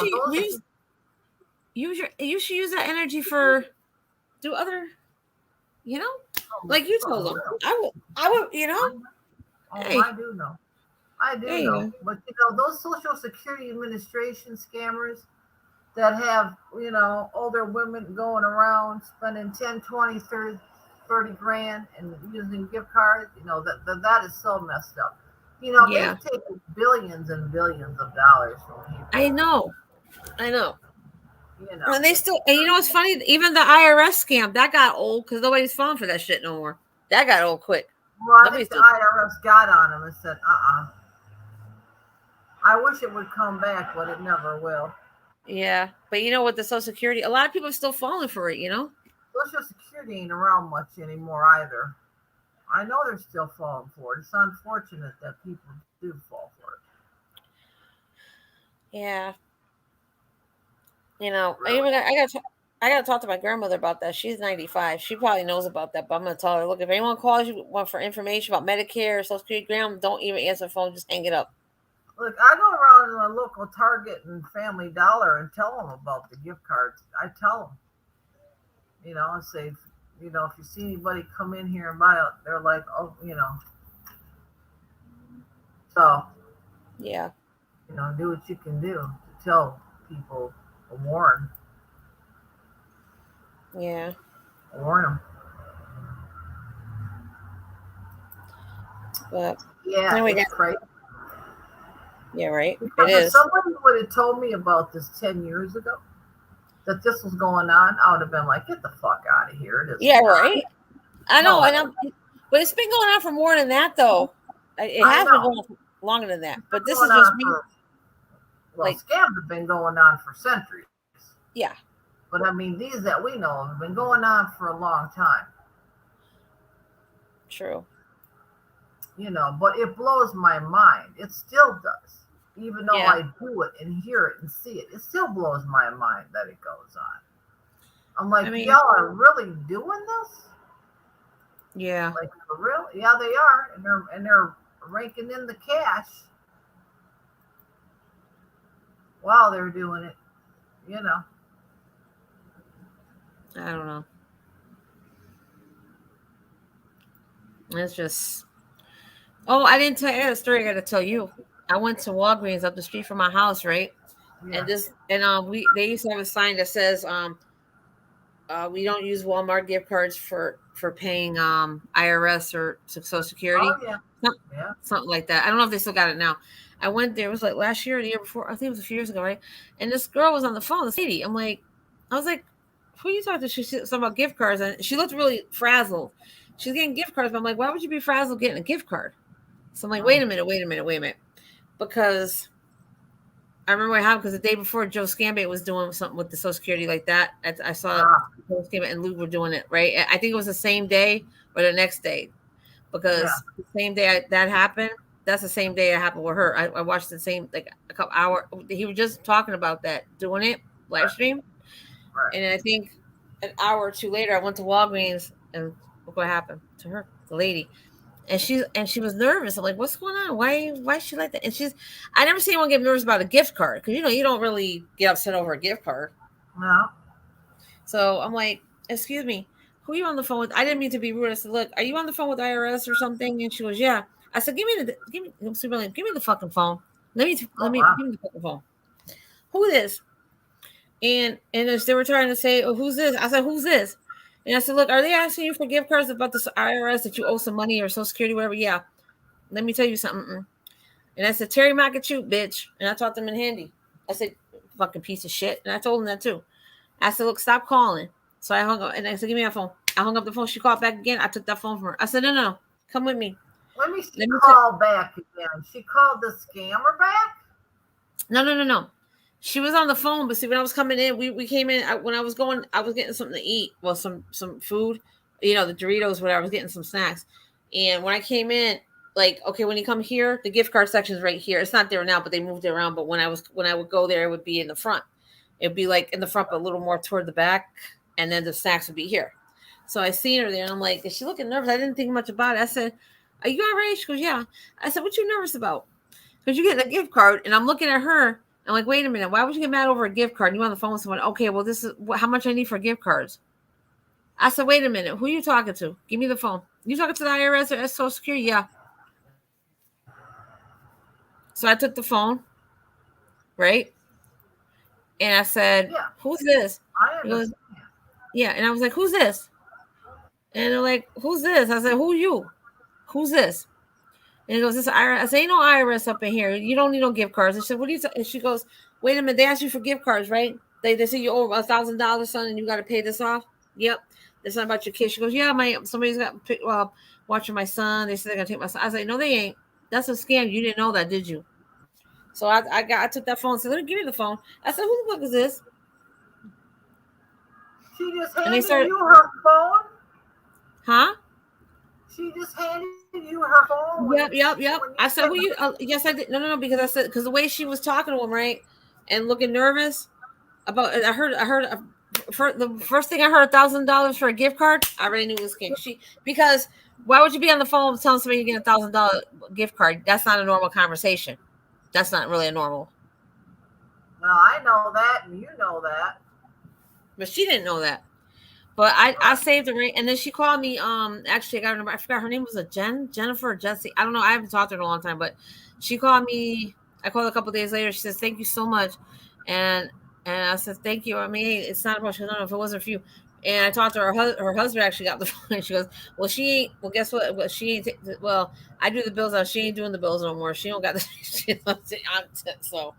you should use that energy for do other, like you told them. I would, Oh, hey. I do know. But those Social Security Administration scammers that have, older women going around spending 10, 20, 30 grand and using gift cards, that is so messed up. They've taken billions and billions of dollars from people. I know. And they still, and it's funny, even the IRS scam that got old because nobody's falling for that shit no more. That got old quick. Well, I Nobody think the still. IRS got on him and said, I wish it would come back, but it never will. Yeah, but you know what? The Social Security, a lot of people are still falling for it. You know. Social Security ain't around much anymore either. I know they're still falling for it. It's unfortunate that people do fall for it. Yeah. You know, I Really. even got, I got to talk to my grandmother about that. She's 95. She probably knows about that, but I'm gonna tell her, look, if anyone calls you want for information about Medicare or Social Security, Graham, don't even answer the phone. Just hang it up. Look, I go around to the local Target and Family Dollar and tell them about the gift cards. I tell them, and say, if you see anybody come in here and buy it, they're like, oh, so, Yeah. do what you can do to tell people, warn, Yeah. warn them. But Yeah, anyway, it's crazy. yeah, right. It Because if is. somebody would have told me about this 10 years ago, that this was going on, I would have been like, get the fuck out of here. It is Yeah, not. right. I No know, way. but it's been going on for more than that, though. It I has been know. going on for longer than that. It's But been this going is just on me. for, well, Like, scams have been going on for centuries. yeah, But I mean, these that we know have been going on for a long time. true. But it blows my mind. It still does. Even though Yeah. I do it and hear it and see it, it still blows my mind that it goes on. I'm like, I mean, y'all are really doing this? yeah. Like for real? Yeah, they are, and they're raking in the cash while they're doing it. You know. I don't know. It's just. Oh, I didn't tell you. I got a story I got to tell you. I went to Walgreens up the street from my house, right? Yeah. And they used to have a sign that says we don't use Walmart gift cards for paying IRS or Social Oh Security, yeah. Some- Yeah. something like that. I don't know if they still got it now. I went there. It was like last year or the year before. I think it was a few years ago, right? And this girl was on the phone. This lady. I was like, who are you talking to? She said something about gift cards, and she looked really frazzled. She's getting gift cards, but I'm like, why would you be frazzled getting a gift card? So I'm like, Mm. wait a minute, because I remember what happened because the day before Joe Scambit was doing something with the Social Security like that. I saw Ah. Joe Scambit and Lou were doing it, right? I think it was the same day or the next day Yeah. because the same day that happened, that's the same day it happened with her. I watched the same, like a couple hour. He was just talking about that, doing it live Right. stream. Right. And I think an hour or two later, I went to Walgreens and look what happened to her, the lady. And she was nervous. I'm like, what's going on? Why is she like that? And I never seen anyone get nervous about a gift card because you don't really get upset over a gift card. No. So I'm like, excuse me, who are you on the phone with? I didn't mean to be rude. I said, look, are you on the phone with IRS or something? And she goes, yeah. I said, give me the fucking phone. Oh Give wow. me the fucking phone. Who is? And as they were trying to say, oh, who's this? I said, who's this? And I said, look, are they asking you for gift cards about this IRS that you owe some money or Social Security, whatever? Yeah. Let me tell you something. And I said, Terry Makachuk, bitch. And I taught them in handy. I said, fucking piece of shit. And I told them that too. I said, look, stop calling. So I hung up and I said, give me that phone. I hung up the phone. She called back again. I took that phone from her. I said, no. Come with me. Let me see. Let me Call back again. She called the scammer back. No. She was on the phone, but see, when I was coming in, we came in. When I was going, I was getting something to eat. Well, some food, the Doritos, whatever. I was getting some snacks. And when I came in, like, okay, when you come here, the gift card section is right here. It's not there now, but they moved it around. But when I would go there, it would be in the front. It'd be like in the front, but a little more toward the back, and then the snacks would be here. So I seen her there, and I'm like, is she looking nervous? I didn't think much about it. I said, are you all right? She goes, yeah. I said, what you nervous about? Because you're getting a gift card, and I'm looking at her. I'm like, wait a minute. Why would you get mad over a gift card? You on the phone with someone? Okay, well, this is how much I need for gift cards. I said, wait a minute. Who are you talking to? Give me the phone. You talking to the IRS or Social Security? Yeah. So I took the phone, right? And I said, Yeah. who's this? I He goes, understand. yeah. And I was like, who's this? And they're like, who's this? I said, who you? Who's this? And he goes, this IRS. I said, ain't no IRS up in here. You don't need no gift cards. I said, what do you? And she goes, wait a minute. They asked you for gift cards, right? They say you owe $1,000, son, and you got to pay this off. Yep. There's something about your kid. She goes, yeah, somebody's got watching my son. They said they're gonna take my son. I was like, no, they ain't. That's a scam. You didn't know that, did you? So I took that phone and said, let me give me the phone. I said, who the fuck is this? She just And they handed started, you her phone. huh? She just handed you her phone Yep. when you I said, said who you? Yes, I did. No, because I said, because the way she was talking to him, right, and looking nervous about. For the first thing I heard, $1,000 for a gift card. I already knew it was scam. Because why would you be on the phone telling somebody you get $1,000 gift card? That's not a normal conversation. That's not really a normal. well, I know that, and you know that. But she didn't know that. But I saved her, right? And then she called me. Actually, I got her number. I forgot her name was Jennifer or Jessie. I don't know. I haven't talked to her in a long time, but she called me. I called a couple days later. She says, "Thank you so much," and I said, "Thank you." I mean, it's not about. She goes, "No, if it wasn't for you." And I talked to her husband. Actually got the phone. She goes, "Well, she ain't. Well, guess what? Well, she ain't. Well, I do the bills now. She ain't doing the bills no more. She don't got the." So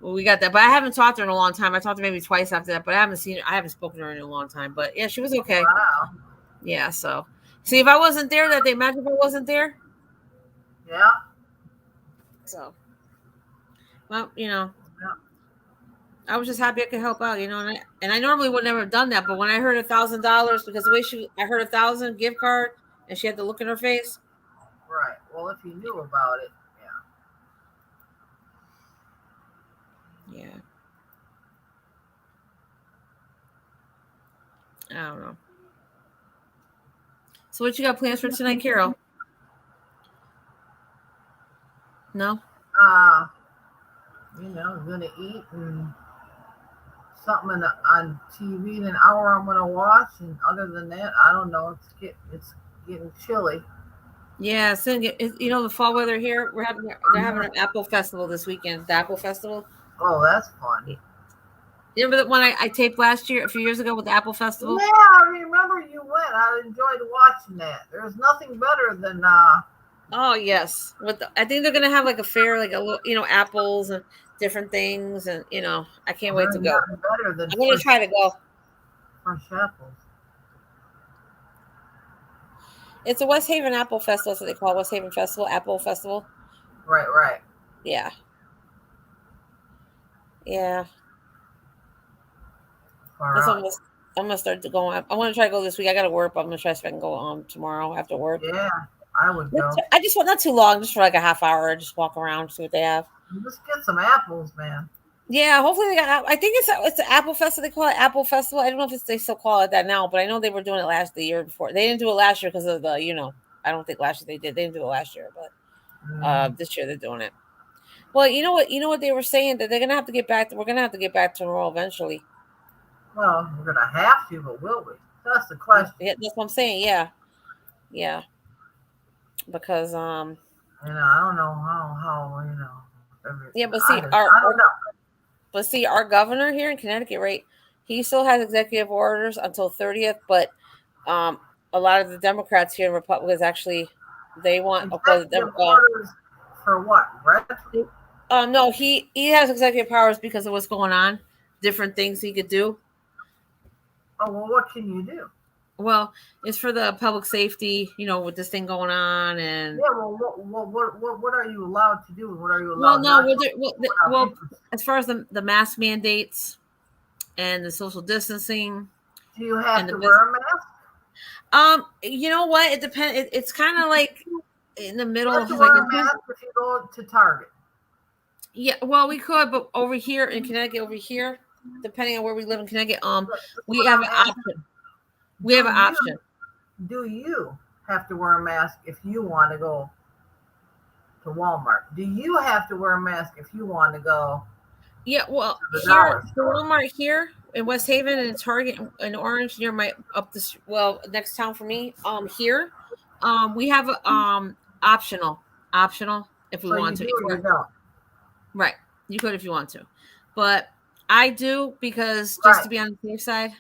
we got that, but I haven't talked to her in a long time. I talked to her maybe twice after that, but I haven't seen her. I haven't spoken to her in a long time. But yeah, she was okay. Wow. Yeah. So see, if I wasn't there that day, imagine if I wasn't there. Yeah. So well, Yeah. I was just happy I could help out. And I normally would never have done that, but when I heard $1,000 because the way I heard 1,000 gift card, and she had the look in her face. Right. Well, if you knew about it, yeah. Yeah. I don't know. So what you got plans for tonight, Carol? No. Uh, gonna eat and something on TV in an hour I'm gonna watch, and other than that, I don't know. It's getting chilly. Yeah, the fall weather here. They're having an apple festival this weekend. The apple festival. Oh, that's fun. You remember the one I taped last year, a few years ago, with the apple Yeah, festival? I remember you went. I enjoyed watching that. There's nothing better than Oh yes, I think they're gonna have like a fair, like a little, apples and different things, and I can't wait to there's go. nothing better than I'm gonna try to go. fresh apples. It's a West Haven Apple Festival. That's what they call it, West Haven Festival, Apple Festival. Right, right. Yeah, yeah. Far That's out. almost. I'm gonna start to go. I want to try to go this week. I got to work, but I'm gonna try to see if I can go tomorrow after work. Yeah, I would go. I just want not too long, just for like a half hour. Just walk around, see what they have. Just get some apples, man. Yeah, hopefully they got. I think it's the Apple Festival. They call it Apple Festival. I don't know if they still call it that now, but I know they were doing it the year before. They didn't do it last year because of the. I don't think last year they did. They didn't do it last year, but this year they're doing it. Well, you know what? You know what they were saying, that they're gonna have to get back. We're gonna have to get back to normal eventually. Well, we're gonna have to, but will we? That's the question. Yeah, that's what I'm saying. Yeah, yeah. Because I don't know how yeah, but I see just I don't know. our governor here in Connecticut, right? He still has executive orders until 30th, but um, a lot of the Democrats here and Republicans actually they want Executive orders for what? Red? no, he has executive powers because of what's going on, different things he could do. Oh well, what can you do? Well, it's for the public safety, with this thing going on, and Yeah, well, what are you allowed to do, and what are you well, allowed no, not to well, do? as far as the mask mandates and the social distancing Do you have and to wear a mask? You know what? It depends. It's kind of like in the You middle. have to He's wear like, a mask if you go to Target. yeah. Well, we could, but over here in Connecticut, depending on where we live in Connecticut, That's we what have I'm an asking. option. We have an option. Do you have to wear a mask if you want to go to Walmart? Do you have to wear a mask if you want to go Yeah. Well, to the here, dollar the store? Walmart here in West Haven and Target in Orange near my next town for me. Here, we have a optional if we So want you to. do or you don't? Right. You could if you want to. But I do because just Right, to be on the safe side.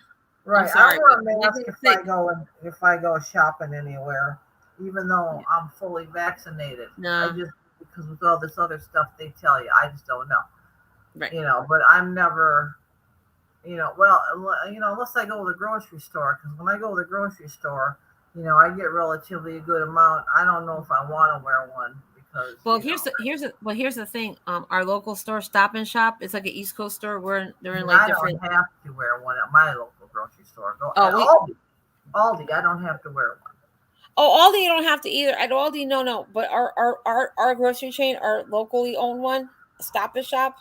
I'm right. I sorry. wear a But mask if I go shopping anywhere, even though I'm fully vaccinated. I no, just because with all this other stuff they tell you, I just don't know. right. But I'm never, Well, unless I go to the grocery store, because when I go to the grocery store, I get relatively a good amount. I don't know if I want to wear one because, Well, here's the thing. Our local store, Stop and Shop, it's like an East Coast store. They're in like I don't different. have to wear one at my local grocery store. Go Oh, at Aldi, I don't have to wear one. Oh, Aldi, you don't have to either. At Aldi, no. But our grocery chain, our locally owned one, Stop and Shop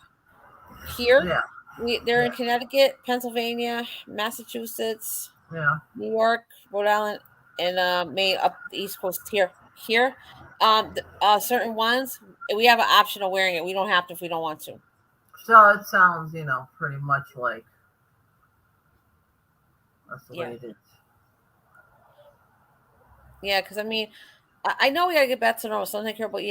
here. Yeah, They're yeah, in Connecticut, Pennsylvania, Massachusetts, yeah. New York, Rhode Island, and Maine up the East Coast here. Certain ones we have an option of wearing it. We don't have to if we don't want to. So it sounds, pretty much like that's the way Yeah, it is. yeah. Because I mean, I know we gotta get back to normal something here, but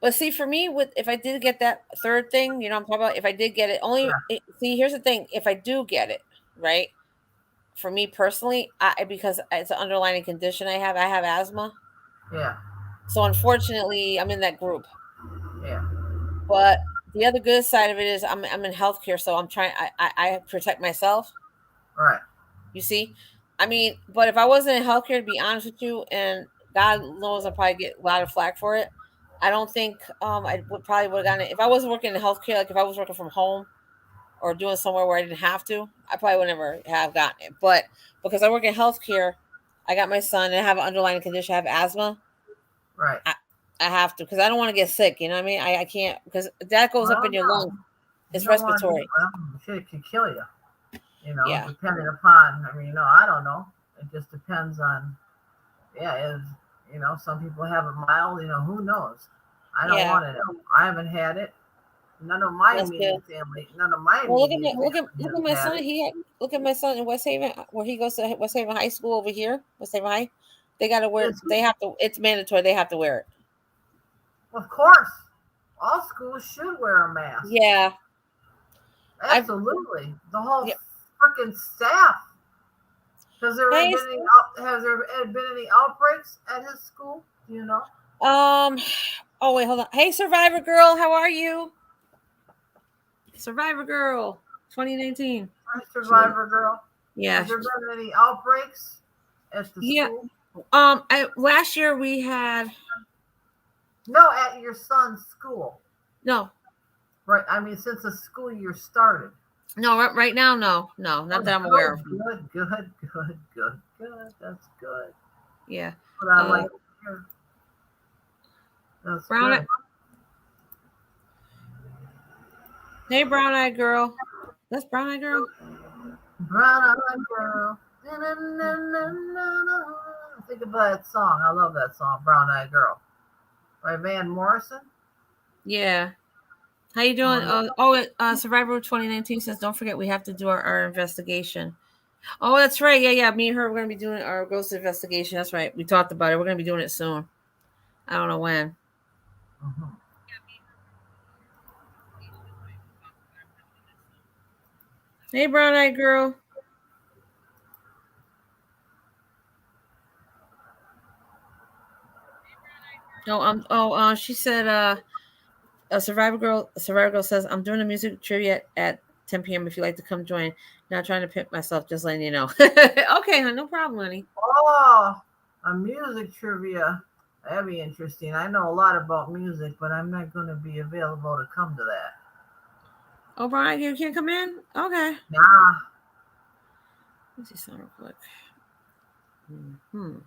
but see, for me, with if I did get that third thing, I'm talking about. If I did get it, Yeah, see, here's the thing: if I do get it, right, for me personally, because it's an underlying condition I have asthma, yeah, so unfortunately, I'm in that group. yeah. But the other good side of it is I'm in healthcare, so I'm trying. I protect myself. Right. You see, I mean, but if I wasn't in healthcare, to be honest with you, and God knows I probably get a lot of flack for it. I don't think I would have gotten it if I wasn't working in healthcare. Like if I was working from home or doing somewhere where I didn't have to, I probably would never have gotten it. But because I work in healthcare, I got my son and I have an underlying condition. I have asthma. Right. I, I have to because I don't want to get sick. You know what I mean? I can't because that goes up Well, in your no, lungs. you It's don't want to. respiratory. Well, shit, it could kill you. Yeah. Depending upon. I mean, I don't know. It just depends on. Yeah, is some people have it mild. Who knows? I don't Yeah. want it. I haven't had it. None of my That's good. immediate family. None of my Well, immediate family look has at my had son. it. Look at my son in West Haven, where he goes to West Haven High School over here. West Haven High, they got to wear. It's, They have to. It's mandatory. They have to wear it. of course, all schools should wear a mask. Yeah, I. Absolutely, the whole Yeah. freaking staff. Hey, Has there been any outbreaks at his school? Do you know? um. Oh wait, hold on. Hey, Survivor Girl, how are you? Survivor Girl, 2019. Hi, She, Survivor girl. yeah, Has there been any outbreaks at the yeah. school? Last year we had No, at your son's school. no, Right. I mean, since the school year started. no. Right now, no, Oh, not that I'm aware of. good, good, good, good, good. That's good. Yeah. What I Uh, like to hear. That's brown. good. Hey, brown eyed girl. That's brown eyed girl. Brown eyed girl. Na-na-na-na-na-na. Think about that song. I love that song, Brown Eyed Girl, by Van Morrison. Yeah. How you doing? Oh, Survivor 2019 says, don't forget we have to do our investigation. Oh, that's right. Yeah. Me and her, we're going to be doing our ghost investigation. That's right. We talked about it. We're going to be doing it soon. I don't know when. mhm. Hey, brown eyed girl. No, she said, Survivor Girl says, I'm doing a music trivia at 10 p.m. if you'd like to come join. Not trying to pimp myself, just letting you know. Okay, hon, no problem, honey. Oh, a music trivia. That'd be interesting. I know a lot about music, but I'm not going to be available to come to that. Oh, Brian, you can't come in? Okay. Nah. Let's see something real quick. Hmm.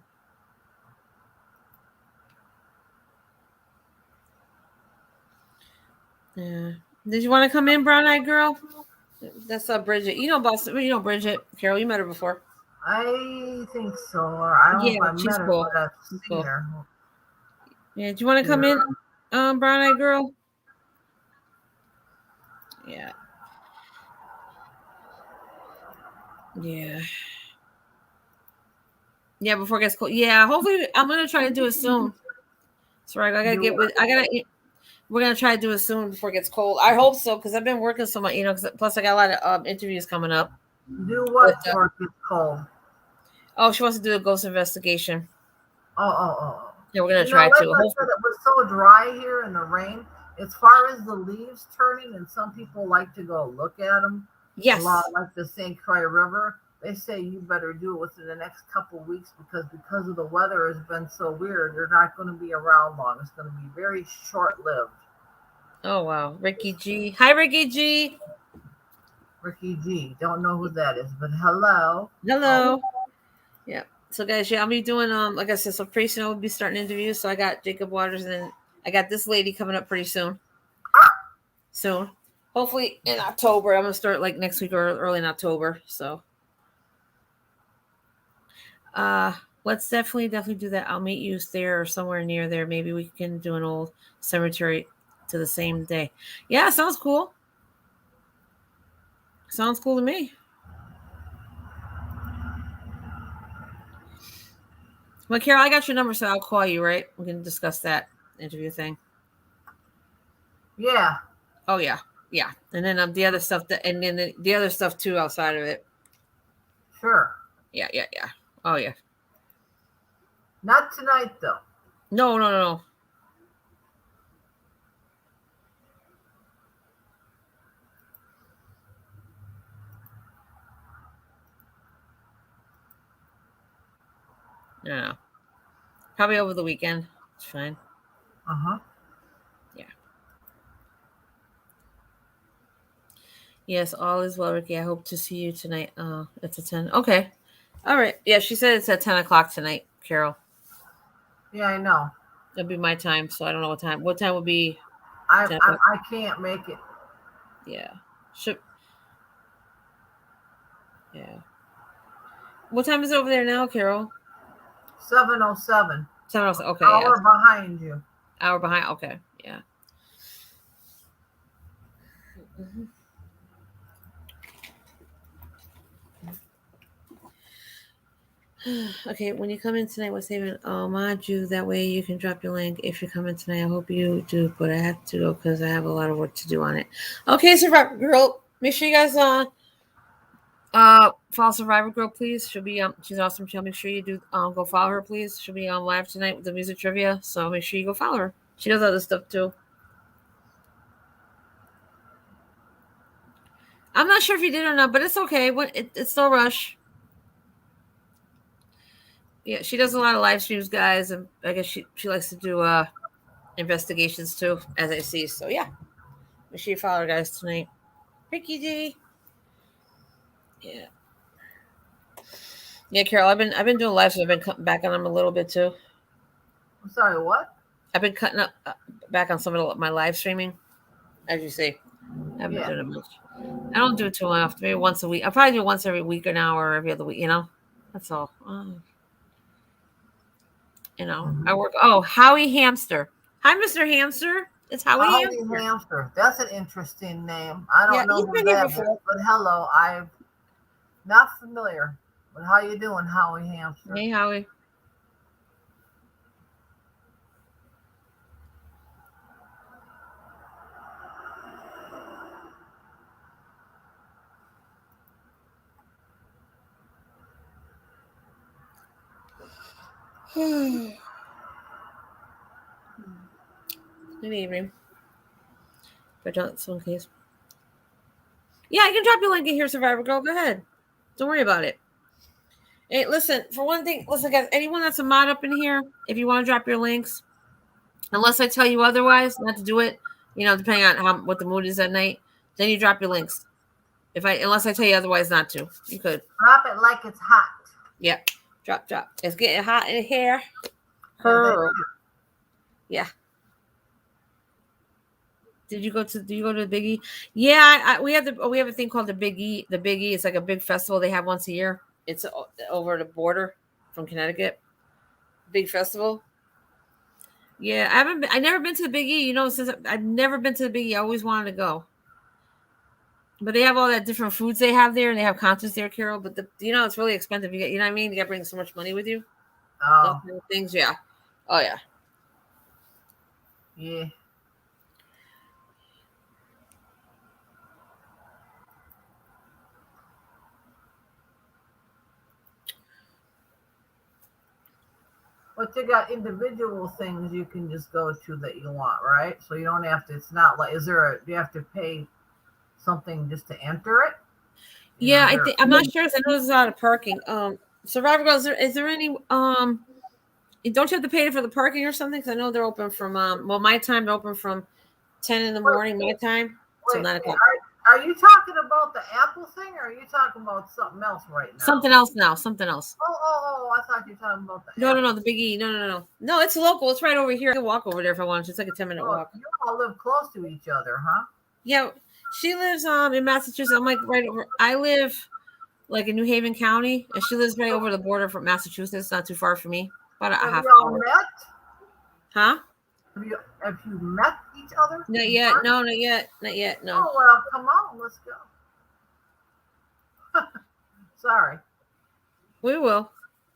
Yeah. Did you want to come in, brown eyed girl? That's Bridget. You know Boston. You know Bridget. Carol, you met her before. I think so. Or I don't know Yeah, if I she's met her, cool. but I've She's seen cool. her. Yeah. Do you want to come in, brown eyed girl? Yeah. Yeah. Yeah. Before it gets cold. Yeah. Hopefully, I'm gonna try to do it soon. Sorry, I gotta Do get with. I gotta. We're gonna try to do it soon before it gets cold. I hope so because I've been working so much. Plus I got a lot of interviews coming up. do But, what before it gets cold? oh, she wants to do a ghost investigation. Oh. Yeah, we're gonna Like try I to. said, it was so dry here in the rain. As far as the leaves turning, and some people like to go look at them. Yes. along like the St. Croix River. They say you better do it within the next couple of weeks because of the weather has been so weird. You're not going to be around long. It's going to be very short lived. Oh wow, Ricky G. Hi, Ricky G. Ricky G. Don't know who that is, but hello. How? Hello. Yeah. So guys, yeah, I'll be doing like I said, so pretty soon I'll be starting interviews. So I got Jacob Waters, and then I got this lady coming up pretty soon. Soon. Hopefully in October. I'm gonna start like next week or early in October. So uh let's definitely do that. I'll meet you there or somewhere near there. Maybe we can do an old cemetery to the same day. Yeah, sounds cool. Sounds cool to me. Well, Carol, I got your number, so I'll call you, right? We can discuss that interview thing. Yeah, Oh yeah, yeah. And then the other stuff that, and then the other stuff too outside of it. sure. Yeah, yeah, yeah. Oh yeah. Not tonight though. No, no, no, no. No, no. Probably over the weekend. It's fine. Uh huh. Yeah. Yes, all is well, Ricky. I hope to see you tonight. It's at 10. Okay. All right. Yeah, she said it's at 10 o'clock tonight, Carol. Yeah, I know. It'll be my time, so I don't know what time. What time would be I 10 I, o'clock? I can't make it. Yeah. Should, yeah. What time is it over there now, Carol? 7:07. 7 okay, yeah. Hour behind you. Hour behind. Okay. Yeah. Mhm. Okay, when you come in tonight, we're saving. I'll mod you. That way you can drop your link if you come in tonight. I hope you do, but I have to go because I have a lot of work to do on it. Okay, Survivor Girl. Make sure you guys follow Survivor Girl, please. She'll be she's awesome. She'll make sure you do go follow her, please. She'll be on live tonight with the music trivia, so make sure you go follow her. She does other stuff too. I'm not sure if you did or not, but it's okay. It's no rush. Yeah, she does a lot of live streams, guys, and I guess she likes to do investigations too, as I see. So yeah, make sure you follow her, guys, tonight. Ricky D. Yeah, yeah, Carol. I've been doing live, so I've been cutting back on them a little bit too. I'm sorry. What? I've been cutting up back on some of my live streaming, as you see. I haven't Yeah. done it much. I don't do it too often. Maybe once a week. I probably do once every week, an hour, or every other week. That's all. I work. Oh, Howie Hamster. Hi, Mr. Hamster. It's Howie Howie Hamster. Hamster. That's an interesting name. I Yeah, don't know he's who been here that is, before. but hello. I'm not familiar. But how you doing, Howie Hamster? Hey, Howie. Good evening. But not so in case. Yeah, I can drop your link in here, Survivor Girl. Go ahead. Don't worry about it. Hey, listen, for one thing, listen, guys, anyone that's a mod up in here, if you want to drop your links, unless I tell you otherwise, not to do it, depending on what the mood is that night, then you drop your links. Unless I tell you otherwise not to. You could. Drop it like it's hot. Yeah. Drop. It's getting hot in here. Yeah, Her. Yeah. Do you go to the Biggie? Yeah, we have a thing called the Biggie. The Biggie is like a big festival they have once a year. It's over the border from Connecticut. Big festival. Yeah, I never been to the Biggie. Since I've never been to the Biggie, I always wanted to go. But they have all that different foods they have there, and they have concerts there, Carol. But it's really expensive. You know what I mean? You got to bring so much money with you. Those Oh, kind of things, yeah. Oh yeah. yeah. But you got individual things you can just go to that you want, right? So you don't have to. It's not like. Do you have to pay something just to enter it? Yeah, I There. think I'm not sure. 'Cause I know there's a lot of parking. Survivor Girl, is there any don't you have to pay for the parking or something? Because I know they're open from well, my time they're open from 10 in the Wait, morning my time till wait. 9 o'clock. Are you talking about the Apple thing, or are you talking about something else right now? Something else now. Something else. Oh! I thought you were talking about the No, no, no. Apple. The Big E. No, no, no, no. No, it's local. It's right over here. I can walk over there if I want to. It's like a 10-minute Oh, walk. you all live close to each other, huh? Yeah, she lives in Massachusetts. I'm like right over. I live like in New Haven County, and she lives right over the border from Massachusetts. Not too far from me, about a Have half you all hour. met? Huh? Have you met each other Not in yet. person? No, not yet. Not yet. No. Oh well, come on, let's go. Sorry. We will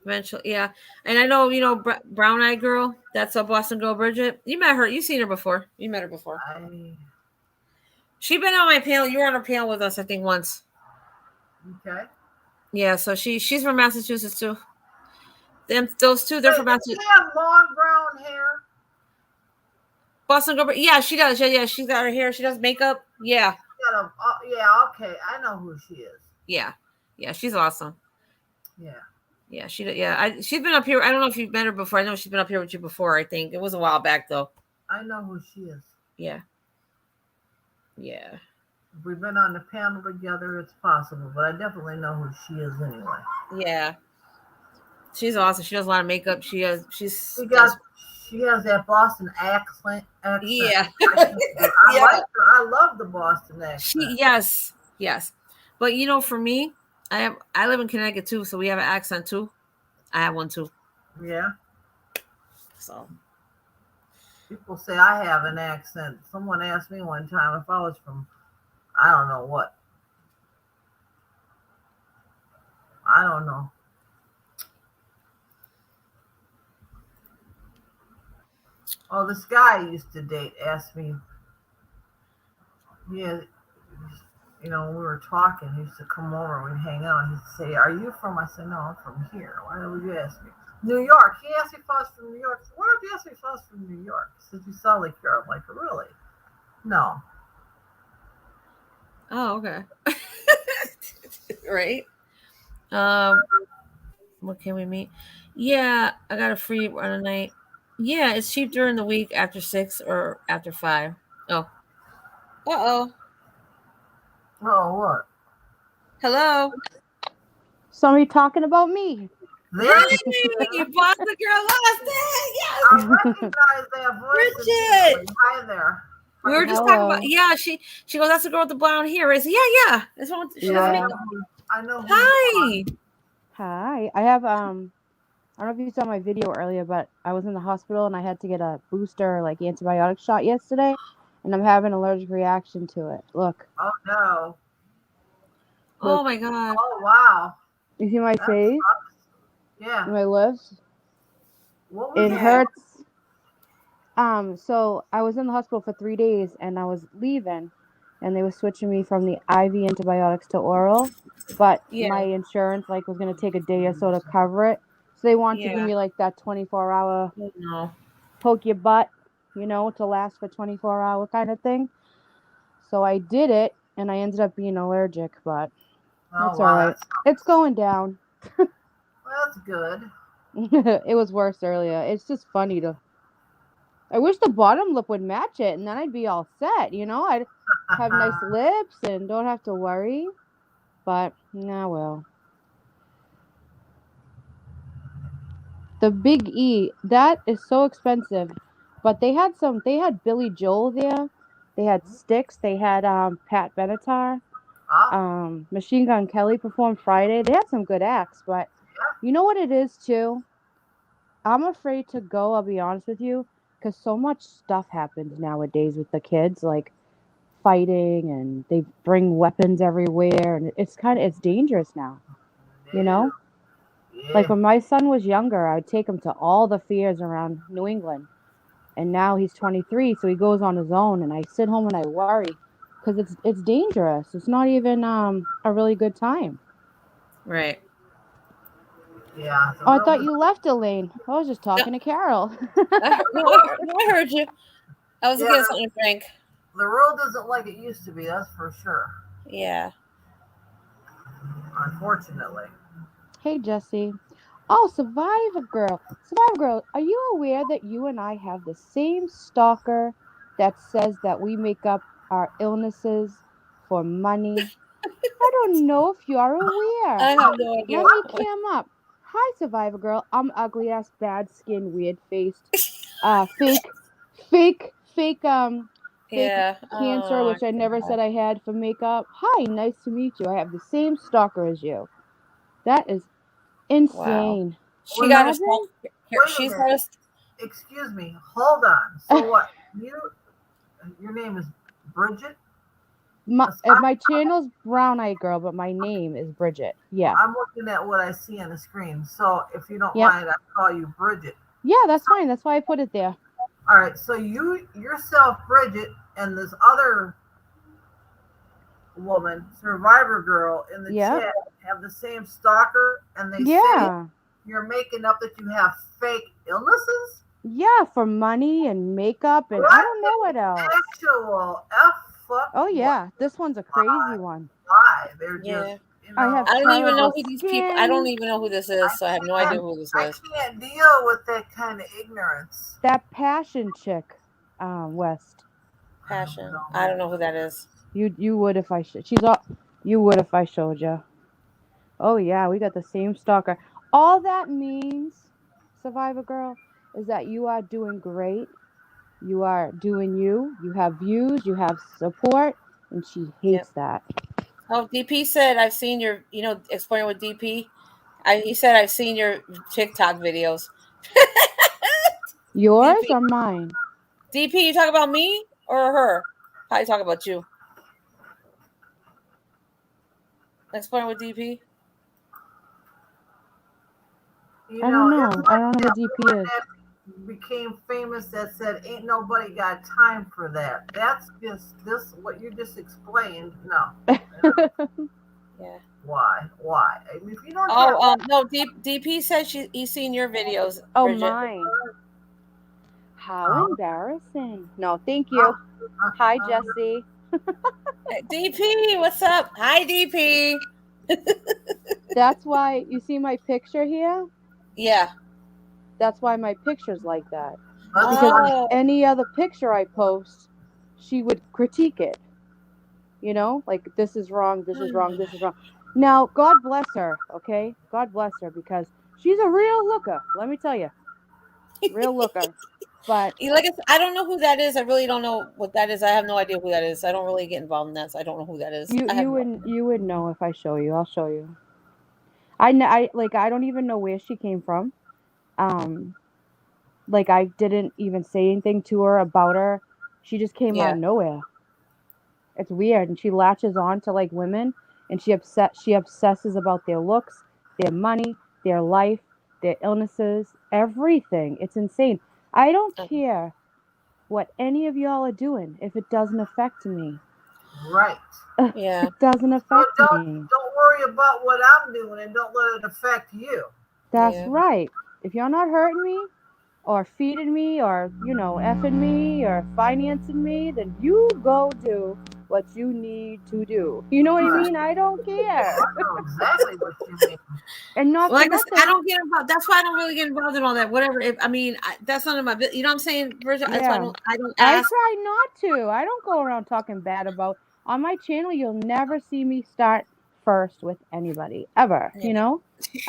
eventually. Yeah, and I know Brown Eyed Girl. That's a Boston girl, Bridget. You met her. You've seen her before. You met her before. I She been on my panel. You were on her panel with us, I think, once. okay. Yeah. So she's from Massachusetts too. Those two, they're Wait, from does she Massachusetts. have long brown hair? Boston girl. Yeah, she does. Yeah, yeah. She's got her hair. She does makeup. Yeah, Yeah, okay. I know who she is. yeah, yeah. She's awesome. Yeah, Yeah, she's been up here. I don't know if you've met her before. I know she's been up here with you before. I think it was a while back though. I know who she is. Yeah, yeah. If we've been on the panel together, it's possible, but I definitely know who she is anyway. Yeah, she's awesome. She does a lot of makeup. She has. She Does. got she has that Boston accent. Yeah, I yeah. like her. I love the Boston accent. Yes, yes. But for me, I live in Connecticut too, so we have an accent too. I have one too. Yeah. So People say I have an accent. Someone asked me one time if I was from I don't know what. I don't know. Oh, this guy I used to date asked me. He had, when we were talking, he used to come over and we'd hang out. He'd say, "Are you from?" I said, "No, I'm from here." "Why would you ask me?" "New York." He asked me if I was from New York. I said, "Why did you ask me if I was from New York?" He said, "You sound like you're." I'm like, "Really?" "No." oh, okay. Right. Um, what can we meet? Yeah, I got a free run a night. Yeah, it's cheap during the week after 6 or after 5. Oh, uh-oh. Oh, what? Hello. Somebody talking about me. There she Hey, is. Boston girl lost it. Yes, I recognize that voice Bridget. immediately. Hi there. We How were you just doing? talking about. Hello. Yeah, she goes. That's the girl with the blonde hair. I said, yeah. That's what she does I Yeah. makeup. know. I know who you are. Hi. Hi. I have I don't know if you saw my video earlier, but I was in the hospital and I had to get a booster like antibiotic shot yesterday, and I'm having an allergic reaction to it. Look. Oh no. Oh Look. my god. Oh wow. You see my That face? sucks. Yeah. My lips? What was It it Yeah. for? hurts. So I was in the hospital for 3 days and I was leaving and they were switching me from the IV antibiotics to oral, but my Yeah. insurance like was gonna take a day or so to cover it. So they wanted to give Yeah. me like that 24-hour Oh, no. poke your butt, to last for 24 hour kind of thing. So I did it and I ended up being allergic, but Oh that's all wow, right. It's going down. that's good. It was worse earlier. It's just funny to. I wish the bottom lip would match it, and then I'd be all set. I'd have nice lips and don't have to worry. But nah, well, the Big E that is so expensive. But they had some. They had Billy Joel there. They had Styx. They had Pat Benatar. Oh, Machine Gun Kelly performed Friday. They had some good acts, but yeah. you know what it is too? I'm afraid to go, I'll be honest with you, because so much stuff happens nowadays with the kids, like fighting and they bring weapons everywhere and it's dangerous now, you No. know? Like Yeah. when my son was younger, I would take him to all the fairs around New England. And now he's 23, so he goes on his own and I sit home and I worry because it's dangerous. It's not even a really good time. Right. Yeah. The Oh, I world thought is you left, Elaine. I was just No, talking to Carol. no, I heard you. I was yeah, getting something to drink. the world isn't like it used to be, that's for sure. Yeah. unfortunately. Hey, Jesse. Oh, Survivor Girl. Survivor Girl, are you aware that you and I have the same stalker that says that we make up our illnesses for money? I don't know if you're aware. I have no idea. Let me cam up. Hi, Survivor Girl. I'm ugly ass, bad skin, weird faced, fake, fake Yeah. cancer, Oh, which I never said I had for makeup. Hi, nice to meet you. I have the same stalker as you. That is wow. insane. She Wait, got us all. Imagine. wait a She's got minute. us. Excuse me. Hold on. So what? Your name is Bridget? My channel's Brown Eye Girl, but my name is Bridget. Yeah. I'm looking at what I see on the screen. So if you don't Yep. mind, I call you Bridget. Yeah, that's fine. That's why I put it there. All right. So you yourself, Bridget, and this other woman, Survivor Girl, in the Yep. chat have the same stalker, and they say Yeah. you're making up that you have fake illnesses. Yeah, for money and makeup and I What don't know what else. actual f fuck Oh what? yeah, this one's a crazy one. Why? They're just Yeah. I have I don't even know terrible who these people. I don't skin. even know who this is, so I have no idea who this I is. can't deal with that kind of ignorance. That passion chick, West. I don't Passion. I know. don't know who that is. You would if I she's all you would if I showed you. Oh yeah, we got the same stalker. All that means, Survivor Girl, is that you are doing great. You are doing you. You have views. You have support, and she Yep. hates that. Oh, DP said I've seen your. Explain with DP. He said I've seen your TikTok videos. Yours DP. or mine? DP. You talk about me or her? Probably talk about you. Explain with DP. You I don't know, it's know. I like don't know who that DP woman is. that became famous that said, "Ain't nobody got time for that." That's just this what you just explained. No, Yeah. why? Why? I mean, if you don't have, Oh, no. DP said he's seen your videos, Oh, Bridget. mine. How oh, embarrassing. No, thank uh, you. Hi, Jesse. DP, what's up? Hi, DP. That's why you see my picture here? Yeah. That's why my picture's like that. that's Because funny. Oh. any other picture I post, she would critique it. Like this is wrong, this is wrong, this is wrong. Now, God bless her, okay? God bless her because she's a real looker. Let me tell you, real looker. But Like I don't know who that is. I really don't know what that is. I have no idea who that is. I don't really get involved in that, so I don't know who that is. you I have you no would you would know if I show you. I'll show you. I don't even know where she came from. Um, like I didn't even say anything to her about her. She just came out Yeah. of nowhere. It's weird, and she latches on to like women, and she obsesses about their looks, their money, their life, their illnesses, everything. It's insane. I don't care what any of y'all are doing if it doesn't affect me. Right. Yeah. It doesn't So affect don't me. don't worry about what I'm doing, and don't let it affect you. That's Yeah. right. If you're not hurting me, or feeding me or effing me or financing me, then you go do what you need to do. You know what I Right. mean? I don't Oh, care. I know exactly what you mean. And not for Like I said, I nothing. don't get involved. That's why I don't really get involved in all that. Whatever. That's none of my business. You know what I'm saying, Bridget? That's why Yeah, I don't I ask. try not to. I don't go around talking bad about on my channel. You'll never see me start first with anybody ever. Yeah.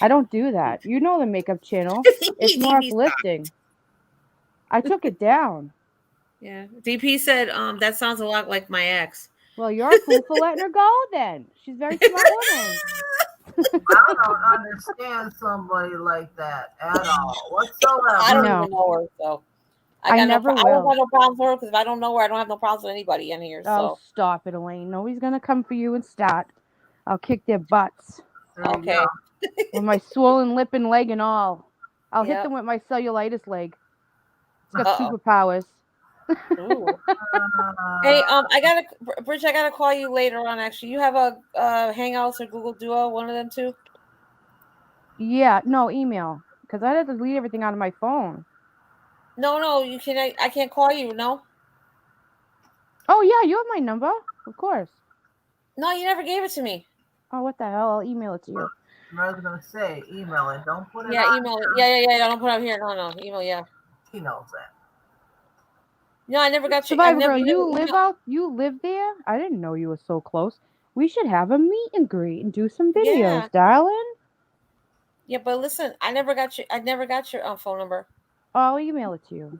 I don't do that. You know the makeup channel. It's more DP stop. uplifting. I took it down. Yeah. DP said, that sounds a lot like my ex. Well, you're a fool for letting her go. Then she's a very smart woman. I don't understand somebody like that at all I don't whatsoever. No, even know her, so I I got no. never I won't will. have no problems with her because if I don't know her, I don't have no problems with anybody in here. Oh, So stop it, Elaine. Nobody's gonna come for you and start. I'll kick their butts There you okay. go. with my swollen lip and leg and all. I'll hit Yep. them with my cellulitis leg. It's got Uh superpowers. oh. Hey, Uh, Bridge. I gotta call you later on. Actually, you have a Hangouts or Google Duo, one of them two. Yeah, no, email. Because I had to delete everything out of my phone. No, you can. I can't call you. No, Oh, yeah, you have my number. Of course. no, you never gave it to me. Oh, what the hell? I'll email it to you. I was gonna say, email it. Don't put it Yeah, on. email it. Yeah. Don't put it up here. No. Email. Yeah. He knows that. No, I never got you. I Survivor never. Girl, You you never live out. You live there. I didn't know you were so close. We should have a meet and greet and do some videos, Yeah. darling. Yeah, but listen, I never got you. I never got your phone number. I'll email it to you.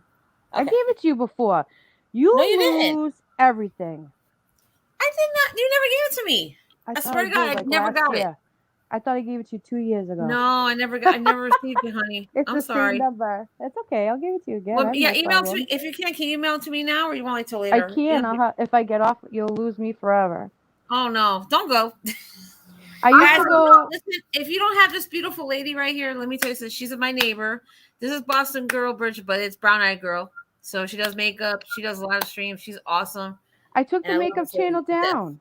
I Okay. gave it to you before. You No, you didn't. lose everything. I did not. You never gave it to me. I I thought swear I to God, did I like never last got it. year. I thought I gave it to you 2 years ago. No, I never got. I never received it, honey. It's I'm the sorry. same number. It's okay. I'll give it to you again. Well, I have yeah, no email to problem. me if you can you email it to me now, or you want to wait till I later? can. If I get off, you'll lose me forever. Oh no, don't go. I used Guys, to go. listen, if you don't have this beautiful lady right here, let me tell you something. She's my neighbor. This is Boston Girl Bridget, but it's Brown Eyed Girl. So she does makeup. She does a lot of streams. She's awesome. I took the And I love makeup this lady channel to death. down.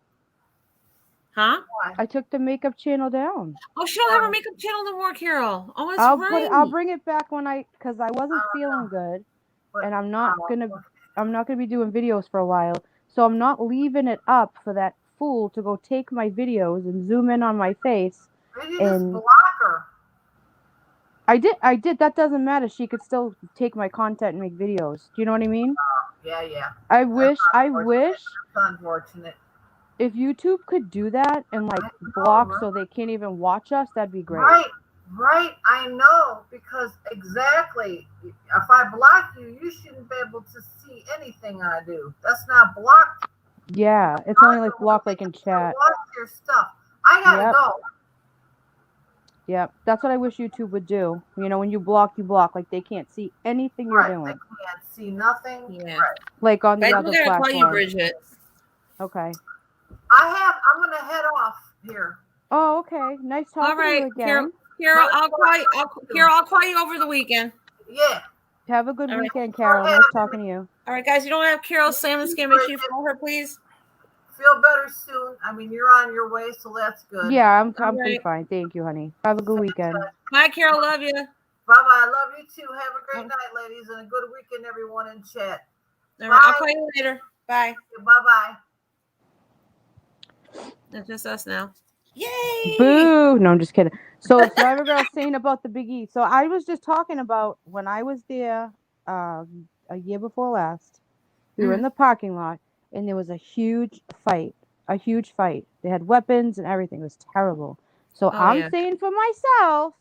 Huh? Why? I took the makeup channel down. Oh, she don't have her makeup channel no more, Carol. Oh, that's I'll right. I'll bring it back because I wasn't feeling good, But, and I'm not gonna be doing videos for a while. So I'm not leaving it up for that fool to go take my videos and zoom in on my face. maybe just And block her. I did. That doesn't matter. She could still take my content and make videos. Do you know what I mean? Yeah. I wish That's unfortunate. if YouTube could do that and like block so they can't even watch us, that'd be great. Right. I know, because exactly. If I block you, you shouldn't be able to see anything I do. That's not blocked. Yeah, it's only like blocked like in chat. Watch your stuff. I gotta go. Yep, that's what I wish YouTube would do. You know, when you block, like they can't see anything you're doing. They can't see nothing. Yeah. Right. Like on the Guys, other we're gonna call you platform. Bridget. Okay. I'm gonna head off here. Oh, okay. Nice talking All right, to you again. Carol, I'll call you. Carol, I'll call you over the weekend. Yeah. Have a good All right. weekend, Carol. Nice talking to you. All right, guys. You don't have Carol's salmon skin. Make sure you follow her, please. Feel better soon. I mean, you're on your way, so that's good. Yeah, I'm pretty right. fine. Thank you, honey. Have a good weekend. Bye, Carol. Love you. Bye-bye. Love you too. Have a great night, ladies, and a good weekend, everyone in chat. All right, I'll call you later. Bye. Bye-bye. It's just us now. Yay! Boo! No, I'm just kidding. So Survivor Girl saying about the Big E. So I was just talking about when I was there a year before last. We were in the parking lot and there was a huge fight. They had weapons and everything. It was terrible. So I'm saying for myself,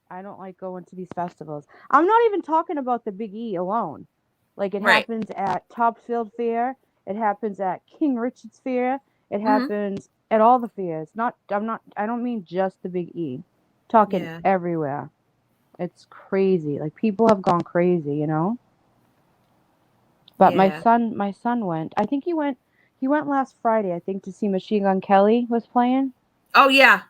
I don't like going to these festivals. I'm not even talking about the Big E alone. Like it happens at Topsfield Fair. It happens at King Richard's Fair. It happens at all the fairs. I don't mean just the Big E. Talking everywhere. It's crazy. Like people have gone crazy, you know? But my son went. I think he went last Friday, I think, to see Machine Gun Kelly was playing. Oh yeah.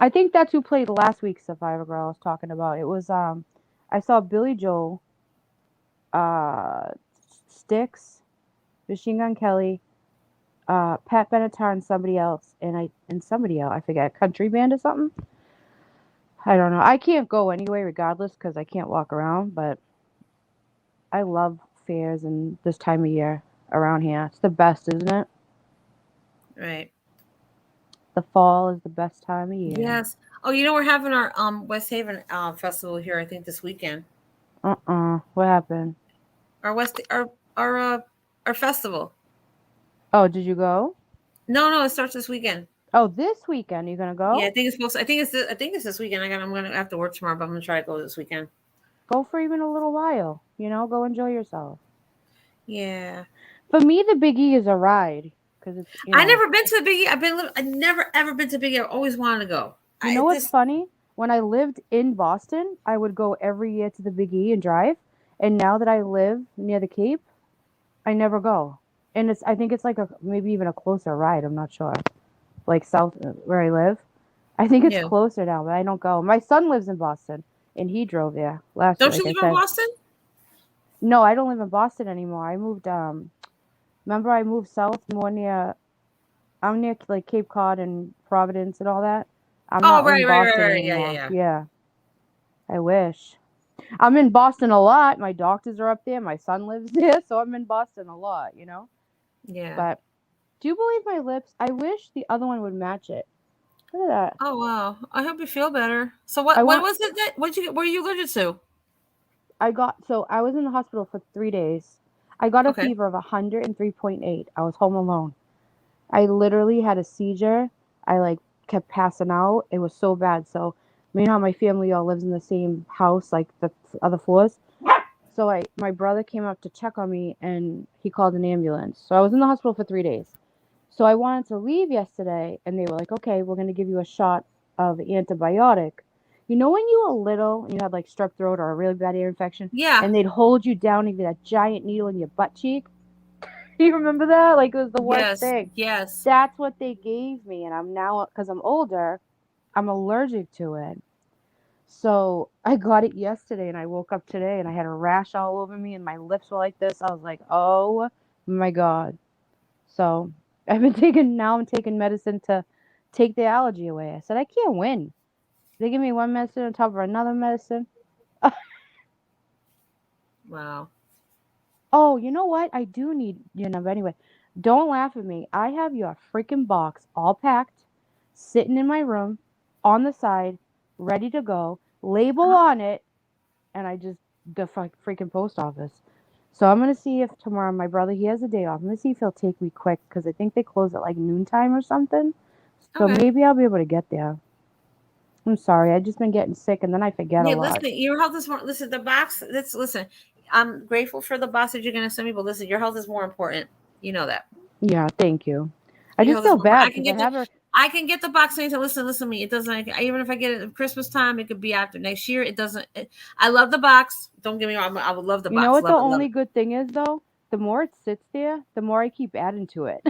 I think that's who played last week's Survivor Girl I was talking about. It was I saw Billy Joel, Styx, Machine Gun Kelly, Pat Benatar and somebody else, I forget, country band or something. I don't know. I can't go anyway regardless because I can't walk around, but I love fairs and this time of year around here. It's the best, isn't it? Right. The fall is the best time of year. Yes. Oh, you know, we're having our West Haven festival here, I think, this weekend. What happened? Our festival. Oh, did you go? No, it starts this weekend. Oh, this weekend you're gonna go? Yeah, I think it's supposed to, I think it's this weekend. I'm gonna have to work tomorrow, but I'm gonna try to go this weekend. Go for even a little while, you know, go enjoy yourself. Yeah. For me, the Big E is a ride because it's. I've never been to the Big E. I've never ever been to Big E. I've always wanted to go. You know what's funny? When I lived in Boston, I would go every year to the Big E and drive. And now that I live near the Cape, I never go. And I think it's like maybe even a closer ride. I'm not sure. Like south where I live, I think it's closer now, but I don't go. My son lives in Boston, and he drove there last year. Don't you live in Boston? No, I don't live in Boston anymore. I moved. Remember, I moved south more near. I'm near like Cape Cod and Providence and all that. I'm not in Boston anymore. Yeah. I wish. I'm in Boston a lot. My doctors are up there. My son lives there, so I'm in Boston a lot. You know. Yeah. But Do you believe my lips? I wish the other one would match it. Look at that. Oh wow. I hope you feel better. So I what want. was it that what you were you allergic to? I was in the hospital for 3 days. I got a Okay. fever of 103.8. I was home alone. I literally had a seizure. I like kept passing out. It was so bad. So me and how my family all lives in the same house, like the other floors. So my brother came up to check on me and he called an ambulance. So I was in the hospital for 3 days. So I wanted to leave yesterday and they were like, okay, we're gonna give you a shot of antibiotic. You know when you were little and you had like strep throat or a really bad ear infection Yeah. and they'd hold you down and give you that giant needle in your butt cheek? You remember that? Like it was the worst Yes. thing. Yes. That's what they gave me, and I'm now because I'm older, I'm allergic to it. So I got it yesterday, and I woke up today, and I had a rash all over me, and my lips were like this. I was like, oh my god. So I'm taking medicine to take the allergy away. I said I can't win. They give me one medicine on top of another medicine. Wow. Oh, you know what? I do need your number anyway. Don't laugh at me. I have your freaking box all packed, sitting in my room, on the side, ready to go, label Uh-huh. on it, and I just the freaking post office. So I'm gonna see if tomorrow my brother he has a day off. I'm gonna see if he'll take me quick because I think they close at like noontime or something. So Okay. maybe I'll be able to get there. I'm sorry, I just been getting sick and then I forget a Yeah, lot. listen, your health is more listen, the box let's listen. I'm grateful for the box that you're gonna send me, but listen, your health is more important. You know that. Yeah, thank you. I Your just health is feel more important. bad because I have her. I can get the box anytime. Listen to me. It doesn't even if I get it at Christmas time, it could be after next year. It doesn't I love the box. Don't get me wrong. I would love the You know box. what the Love it, love only it. good thing is though? The more it sits there, the more I keep adding to it.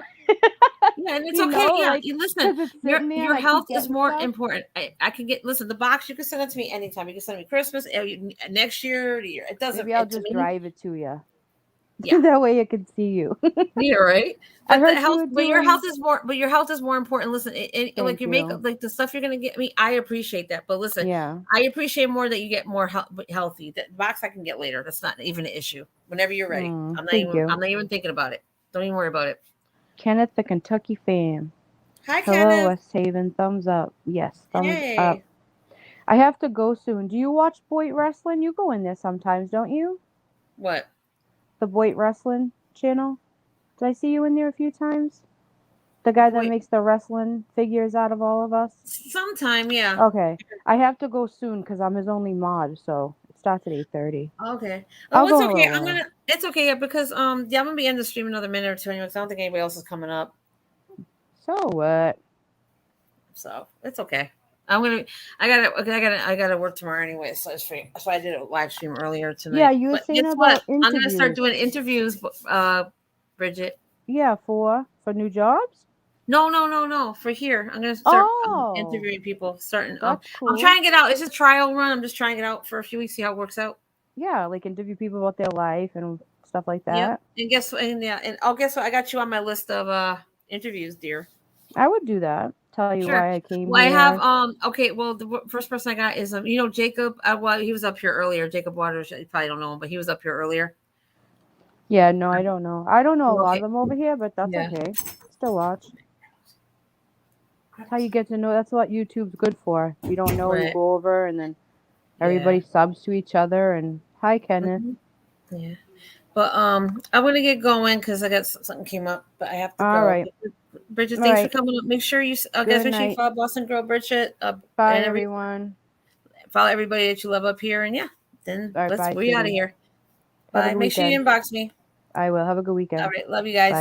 Yeah, and it's You okay. know, Yeah, like, you listen. because it's sitting there Your and I keep health is getting more stuff. important. I can get listen. The box you can send it to me anytime. You can send me Christmas, next year, the year. It doesn't. Maybe I'll It to just me, drive it to you. yeah, That way I can see you. yeah, right. I But the heard you health, were but your health doing. is more. But your health is more important. Listen, like Thank your makeup, you. like the stuff you're gonna get me. I appreciate that. But listen, Yeah. I appreciate more that you get more healthy. That box I can get later. That's not even an issue. Whenever you're ready, Thank you. I'm not even thinking about it. Don't even worry about it. Kenneth the Kentucky fan. Hi, Hello, Kenneth. West Haven. Thumbs up. Yes, thumbs up. Hey. I have to go soon. Do you watch Boyd Wrestling? You go in there sometimes, don't you? What? The Boyd Wrestling channel? Did I see you in there a few times? The guy that Boy, makes the wrestling figures out of all of us? sometime, yeah. Okay. I have to go soon because I'm his only mod, so it starts at 8:30. Okay. Oh, I'll it's go in a okay. little while. It's okay, yeah, because yeah, I'm gonna be in the stream another minute or two anyway, 'cause I don't think anybody else is coming up. So what? So it's okay. I gotta work tomorrow anyway, so so I did a live stream earlier Yeah, tonight. you were But saying guess what? about I'm gonna start interviews. doing interviews, Bridget. Yeah, for new jobs? No. For here, I'm gonna start Oh, interviewing people. Starting, that's I'm trying cool. to get out. It's a trial run. I'm just trying it out for a few weeks, see how it works out. Yeah, like interview people about their life and stuff like Yep. that. And guess what? And yeah, and oh, guess what? I got you on my list of interviews, dear. I would do that. Tell you Sure. why I came Well, I have here. okay, well the first person I got is Jacob well he was up here earlier. Jacob Waters, you probably don't know him, but he was up here earlier. Yeah, no, I don't know. I don't know a lot of Okay. them over here, but that's Yeah. okay. Still watch. That's how you get to know. That's what YouTube's good for. If you don't know, you Right. go over and then Yeah. everybody subs to each other. And hi, Kenneth. Mhm. Yeah. But I want to get going because I got something came up, but I have to All go. right. Bridget, All thanks for right. coming up. Make sure you guys Good make sure you night. follow Boston Girl Bridget Bye, and everyone. follow everybody that you love up here. And yeah, then All right. Bye, we out of sweetie. here. Have a Bye. good Make sure you weekend. inbox me. I will. Have a good All weekend. right. Love you guys. Bye.